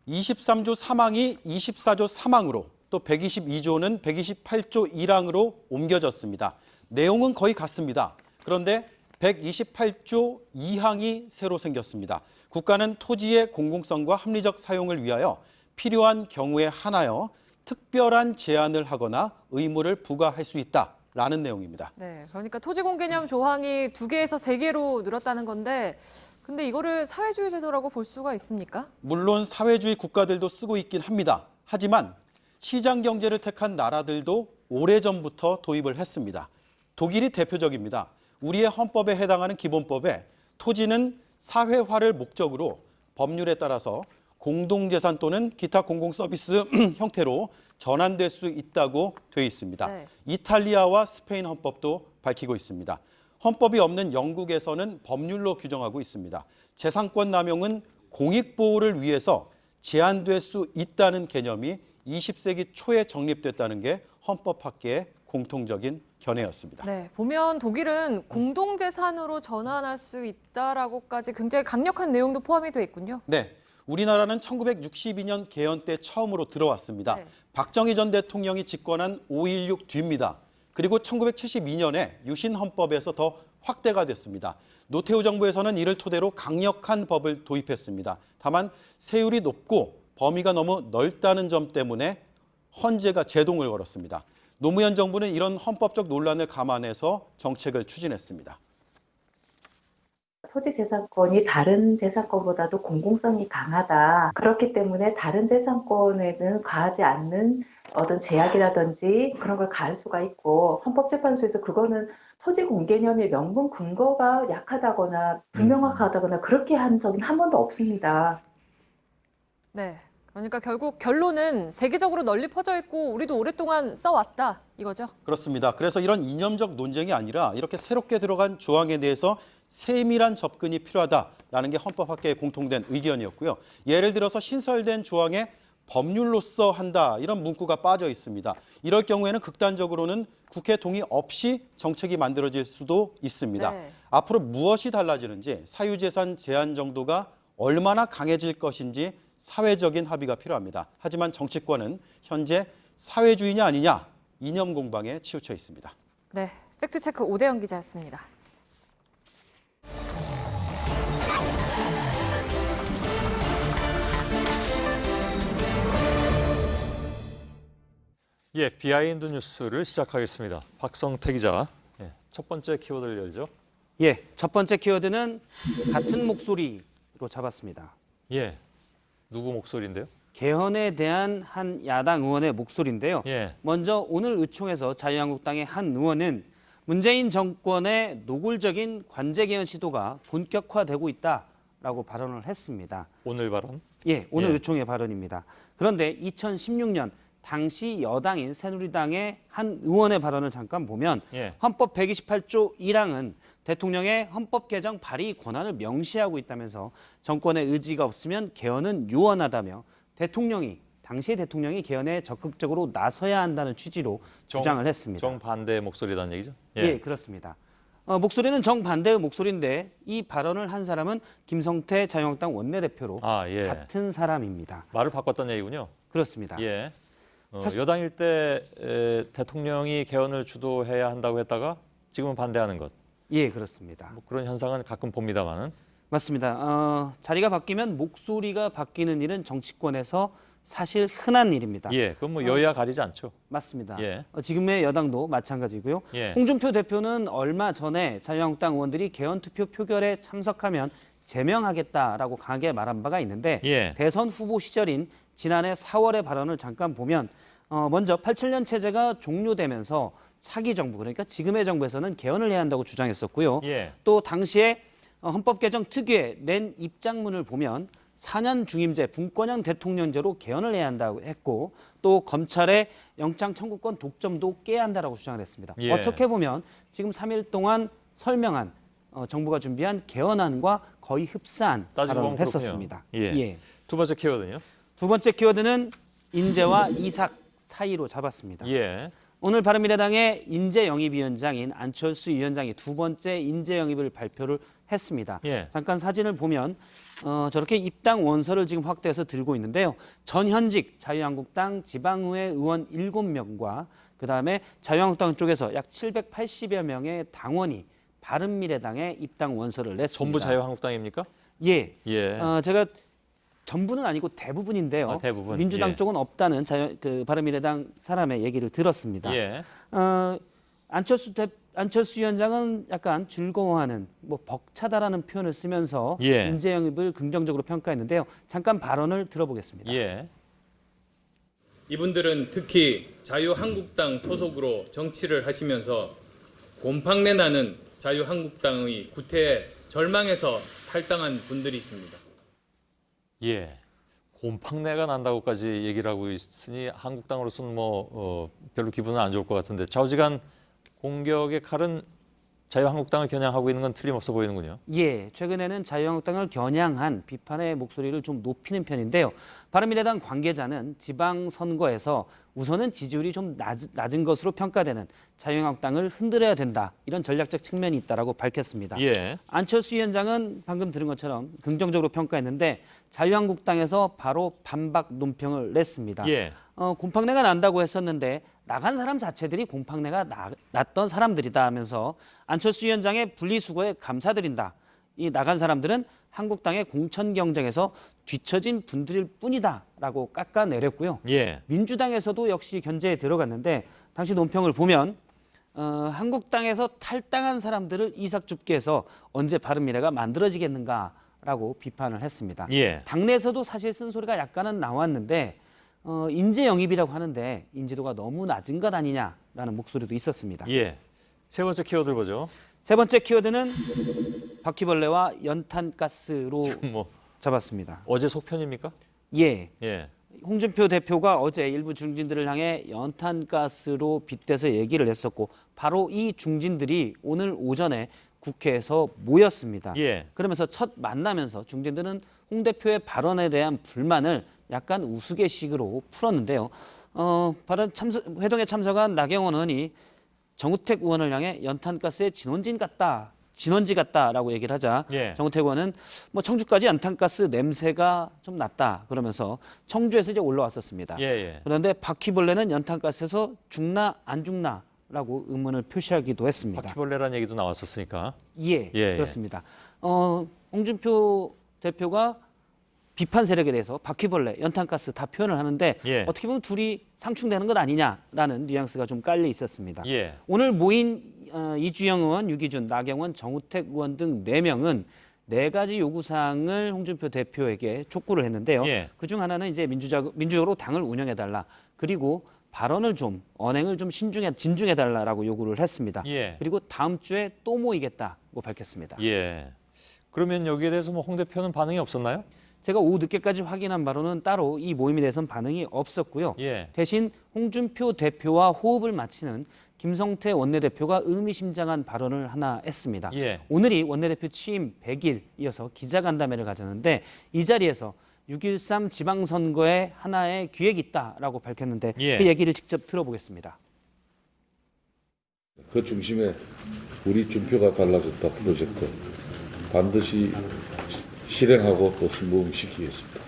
23조 3항이 24조 3항으로 또 122조는 128조 1항으로 옮겨졌습니다. 내용은 거의 같습니다. 그런데 128조 2항이 새로 생겼습니다. 국가는 토지의 공공성과 합리적 사용을 위하여 필요한 경우에 한하여 특별한 제한을 하거나 의무를 부과할 수 있다라는 내용입니다. 네, 그러니까 토지공개념 조항이 2개에서 3개로 늘었다는 건데 근데 이거를 사회주의 제도라고 볼 수가 있습니까? 물론 사회주의 국가들도 쓰고 있긴 합니다. 하지만 시장 경제를 택한 나라들도 오래전부터 도입을 했습니다. 독일이 대표적입니다. 우리의 헌법에 해당하는 기본법에 토지는 사회화를 목적으로 법률에 따라서 공동재산 또는 기타 공공서비스 형태로 전환될 수 있다고 되어 있습니다. 네. 이탈리아와 스페인 헌법도 밝히고 있습니다. 헌법이 없는 영국에서는 법률로 규정하고 있습니다. 재산권 남용은 공익보호를 위해서 제한될 수 있다는 개념이 20세기 초에 정립됐다는 게 헌법학계의 공통적인 견해였습니다. 네, 보면 독일은 공동재산으로 전환할 수 있다라고까지 굉장히 강력한 내용도 포함이 되어 있군요. 네, 우리나라는 1962년 개헌 때 처음으로 들어왔습니다. 네. 박정희 전 대통령이 집권한 5.16 뒤입니다. 그리고 1972년에 유신헌법에서 더 확대가 됐습니다. 노태우 정부에서는 이를 토대로 강력한 법을 도입했습니다. 다만 세율이 높고 범위가 너무 넓다는 점 때문에 헌재가 제동을 걸었습니다. 노무현 정부는 이런 헌법적 논란을 감안해서 정책을 추진했습니다. 토지 재산권이 다른 재산권보다도 공공성이 강하다. 그렇기 때문에 다른 재산권에는 가하지 않는 어떤 제약이라든지 그런 걸 가할 수가 있고 헌법재판소에서 그거는 토지 공개념의 명분 근거가 약하다거나 불명확하다거나 그렇게 한 적은 한 번도 없습니다. 네, 그러니까 결국 결론은 세계적으로 널리 퍼져 있고 우리도 오랫동안 써왔다 이거죠? 그렇습니다. 그래서 이런 이념적 논쟁이 아니라 이렇게 새롭게 들어간 조항에 대해서 세밀한 접근이 필요하다라는 게 헌법학계의 공통된 의견이었고요. 예를 들어서 신설된 조항에 법률로서 한다 이런 문구가 빠져 있습니다. 이럴 경우에는 극단적으로는 국회 동의 없이 정책이 만들어질 수도 있습니다. 네. 앞으로 무엇이 달라지는지 사유재산 제한 정도가 얼마나 강해질 것인지 사회적인 합의가 필요합니다. 하지만 정치권은 현재 사회주의냐 아니냐 이념 공방에 치우쳐 있습니다. 네, 팩트체크 오대영 기자였습니다. 예, 비하인드 뉴스를 시작하겠습니다. 박성태 기자, 첫 번째 키워드를 열죠. 예, 첫 번째 키워드는 같은 목소리로 잡았습니다. 예, 누구 목소리인데요? 개헌에 대한 한 야당 의원의 목소리인데요. 예. 먼저 오늘 의총에서 자유한국당의 한 의원은 문재인 정권의 노골적인 관제 개헌 시도가 본격화되고 있다라고 발언을 했습니다. 오늘 발언? 예, 오늘 예. 의총의 발언입니다. 그런데 2016년 당시 여당인 새누리당의 한 의원의 발언을 잠깐 보면 예. 헌법 128조 1항은 대통령의 헌법 개정 발의 권한을 명시하고 있다면서 정권의 의지가 없으면 개헌은 요원하다며 당시 대통령이 개헌에 적극적으로 나서야 한다는 취지로 주장을 했습니다. 정반대의 목소리라는 얘기죠? 예, 그렇습니다. 목소리는 정반대의 목소리인데 이 발언을 한 사람은 김성태 자유한국당 원내대표로 예. 같은 사람입니다. 말을 바꿨던 얘기군요. 그렇습니다. 예. 여당일 때 대통령이 개헌을 주도해야 한다고 했다가 지금은 반대하는 것. 예, 그렇습니다. 뭐 그런 현상은 가끔 봅니다만은. 맞습니다. 자리가 바뀌면 목소리가 바뀌는 일은 정치권에서 사실 흔한 일입니다. 예, 그건 뭐 여야 가리지 않죠. 맞습니다. 예. 지금의 여당도 마찬가지고요. 예. 홍준표 대표는 얼마 전에 자유한국당 의원들이 개헌 투표 표결에 참석하면 제명하겠다라고 강하게 말한 바가 있는데 예. 대선 후보 시절인 지난해 4월의 발언을 잠깐 보면 먼저 87년 체제가 종료되면서 차기 정부 그러니까 지금의 정부에서는 개헌을 해야 한다고 주장했었고요. 예. 또 당시에 헌법 개정 특위에 낸 입장문을 보면 4년 중임제 분권형 대통령제로 개헌을 해야 한다고 했고 또 검찰의 영장 청구권 독점도 깨야 한다라고 주장을 했습니다. 예. 어떻게 보면 지금 3일 동안 설명한 정부가 준비한 개헌안과 거의 흡사한 발언을 했었습니다. 예. 두 번째 키워드는요? 두 번째 키워드는 인재와 이삭 사이로 잡았습니다. 예. 오늘 바른미래당의 인재영입위원장인 안철수 위원장이 두 번째 인재영입을 발표를 했습니다. 예. 잠깐 사진을 보면 저렇게 입당 원서를 지금 확대해서 들고 있는데요. 전현직 자유한국당 지방의회 의원 7명과 그다음에 자유한국당 쪽에서 약 780여 명의 당원이 바른미래당에 입당 원서를 냈습니다. 전부 자유한국당입니까? 예. 예. 제가 전부는 아니고 대부분인데요. 대부분. 민주당 예. 쪽은 없다는 바른미래당 사람의 얘기를 들었습니다. 예. 안철수 위원장은 약간 즐거워하는 벅차다라는 표현을 쓰면서 예. 인재영입을 긍정적으로 평가했는데요. 잠깐 발언을 들어보겠습니다. 예. 이분들은 특히 자유한국당 소속으로 정치를 하시면서 곰팡내 나는 자유한국당의 구태에 절망해서 탈당한 분들이십니다. 예. 곰팡내가 난다고까지 얘기를 하고 있으니 한국당으로서는 별로 기분은 안 좋을 것 같은데 좌우지간 공격의 칼은 자유한국당을 겨냥하고 있는 건 틀림없어 보이는군요. 예, 최근에는 자유한국당을 겨냥한 비판의 목소리를 좀 높이는 편인데요. 바른미래당 관계자는 지방선거에서 우선은 지지율이 좀 낮은 것으로 평가되는 자유한국당을 흔들어야 된다. 이런 전략적 측면이 있다라고 밝혔습니다. 예. 안철수 위원장은 방금 들은 것처럼 긍정적으로 평가했는데 자유한국당에서 바로 반박 논평을 냈습니다. 예. 곰팡내가 난다고 했었는데 나간 사람 자체들이 곰팡내가 났던 사람들이다 하면서 안철수 위원장의 분리수거에 감사드린다. 이 나간 사람들은 한국당의 공천 경쟁에서 뒤처진 분들일 뿐이다라고 깎아내렸고요. 예. 민주당에서도 역시 견제에 들어갔는데 당시 논평을 보면 한국당에서 탈당한 사람들을 이삭줍기해서 언제 바른미래가 만들어지겠는가라고 비판을 했습니다. 예. 당내에서도 사실 쓴소리가 약간은 나왔는데 인재 영입이라고 하는데 인지도가 너무 낮은 것 아니냐라는 목소리도 있었습니다. 예. 세 번째 키워드를 보죠. 세 번째 키워드는 바퀴벌레와 연탄가스로 잡았습니다. 어제 속편입니까? 예. 예. 홍준표 대표가 어제 일부 중진들을 향해 연탄가스로 빗대서 얘기를 했었고 바로 이 중진들이 오늘 오전에 국회에서 모였습니다. 예. 그러면서 첫 만나면서 중진들은 홍 대표의 발언에 대한 불만을 약간 우스갯식으로 풀었는데요. 회동에 참석한 나경원 의원이 정우택 의원을 향해 연탄가스의 진원지 같다라고 얘기를 하자 예. 정우택 의원은 청주까지 연탄가스 냄새가 좀 났다 그러면서 청주에서 이제 올라왔었습니다. 예. 그런데 바퀴벌레는 연탄가스에서 죽나 안 죽나라고 의문을 표시하기도 했습니다. 바퀴벌레라는 얘기도 나왔었으니까. 예. 그렇습니다. 홍준표 대표가 비판 세력에 대해서 바퀴벌레, 연탄가스 다 표현을 하는데 예. 어떻게 보면 둘이 상충되는 것 아니냐라는 뉘앙스가 좀 깔려 있었습니다. 예. 오늘 모인 이주영 의원, 유기준, 나경원, 정우택 의원 등 4명은 4가지 요구사항을 홍준표 대표에게 촉구를 했는데요. 예. 그중 하나는 이제 민주적으로 당을 운영해달라. 그리고 발언을 좀 언행을 좀 진중해달라라고 요구를 했습니다. 예. 그리고 다음 주에 또 모이겠다고 밝혔습니다. 예. 그러면 여기에 대해서 홍 대표는 반응이 없었나요? 제가 오후 늦게까지 확인한 바로는 따로 이 모임에 대해서는 반응이 없었고요. 예. 대신 홍준표 대표와 호흡을 맞추는 김성태 원내대표가 의미심장한 발언을 하나 했습니다. 예. 오늘이 원내대표 취임 100일이어서 기자간담회를 가졌는데 이 자리에서 6.13 지방선거에 하나의 기획이 있다라고 밝혔는데 예. 그 얘기를 직접 들어보겠습니다. 그 중심에 우리 준표가 달라졌다 프로젝트 반드시 실행하고 또 성공시키겠습니다.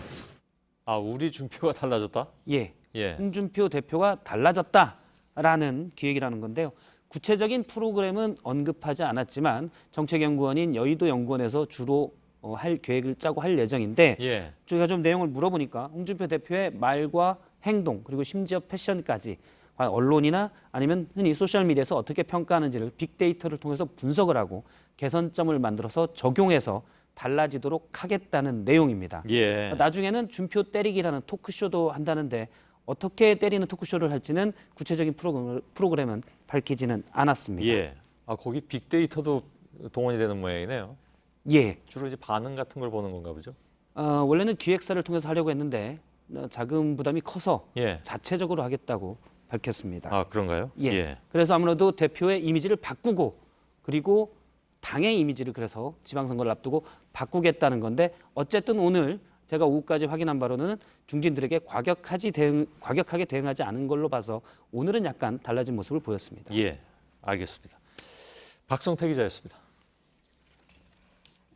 우리 준표가 달라졌다? 예. 예. 홍준표 대표가 달라졌다라는 기획이라는 건데요. 구체적인 프로그램은 언급하지 않았지만 정책연구원인 여의도연구원에서 주로 할 계획을 짜고 할 예정인데 예. 저희가 좀 내용을 물어보니까 홍준표 대표의 말과 행동 그리고 심지어 패션까지 과연 언론이나 아니면 흔히 소셜미디어에서 어떻게 평가하는지를 빅데이터를 통해서 분석을 하고 개선점을 만들어서 적용해서 달라지도록 하겠다는 내용입니다. 예. 나중에는 준표 때리기라는 토크쇼도 한다는데 어떻게 때리는 토크쇼를 할지는 구체적인 프로그램은 밝히지는 않았습니다. 예. 거기 빅데이터도 동원이 되는 모양이네요. 예. 주로 이제 반응 같은 걸 보는 건가 보죠? 원래는 기획사를 통해서 하려고 했는데 자금 부담이 커서 예. 자체적으로 하겠다고 밝혔습니다. 아, 그런가요? 예. 그래서 아무래도 대표의 이미지를 바꾸고 그리고 당의 이미지를 그래서 지방선거를 앞두고 바꾸겠다는 건데 어쨌든 오늘 제가 오후까지 확인한 바로는 중진들에게 과격하게 대응하지 않은 걸로 봐서 오늘은 약간 달라진 모습을 보였습니다. 예, 알겠습니다. 박성태 기자였습니다.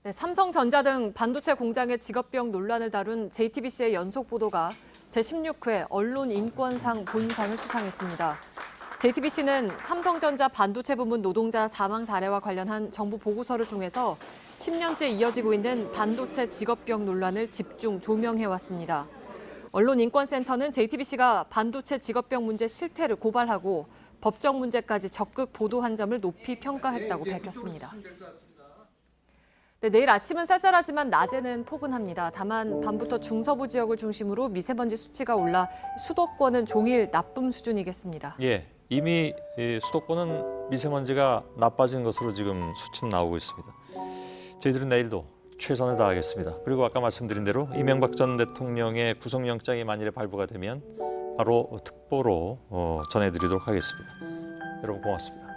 네, 삼성전자 등 반도체 공장의 직업병 논란을 다룬 JTBC의 연속 보도가 제16회 언론인권상 본상을 수상했습니다. JTBC는 삼성전자 반도체 부문 노동자 사망 사례와 관련한 정부 보고서를 통해서 10년째 이어지고 있는 반도체 직업병 논란을 집중 조명해왔습니다. 언론인권센터는 JTBC가 반도체 직업병 문제 실태를 고발하고 법적 문제까지 적극 보도한 점을 높이 평가했다고 밝혔습니다. 네, 내일 아침은 쌀쌀하지만 낮에는 포근합니다. 다만 밤부터 중서부 지역을 중심으로 미세먼지 수치가 올라 수도권은 종일 나쁨 수준이겠습니다. 예, 이미 수도권은 미세먼지가 나빠진 것으로 지금 수치는 나오고 있습니다. 저희들은 내일도 최선을 다하겠습니다. 그리고 아까 말씀드린 대로 이명박 전 대통령의 구속영장이 만일에 발부가 되면 바로 특보로 전해드리도록 하겠습니다. 여러분 고맙습니다.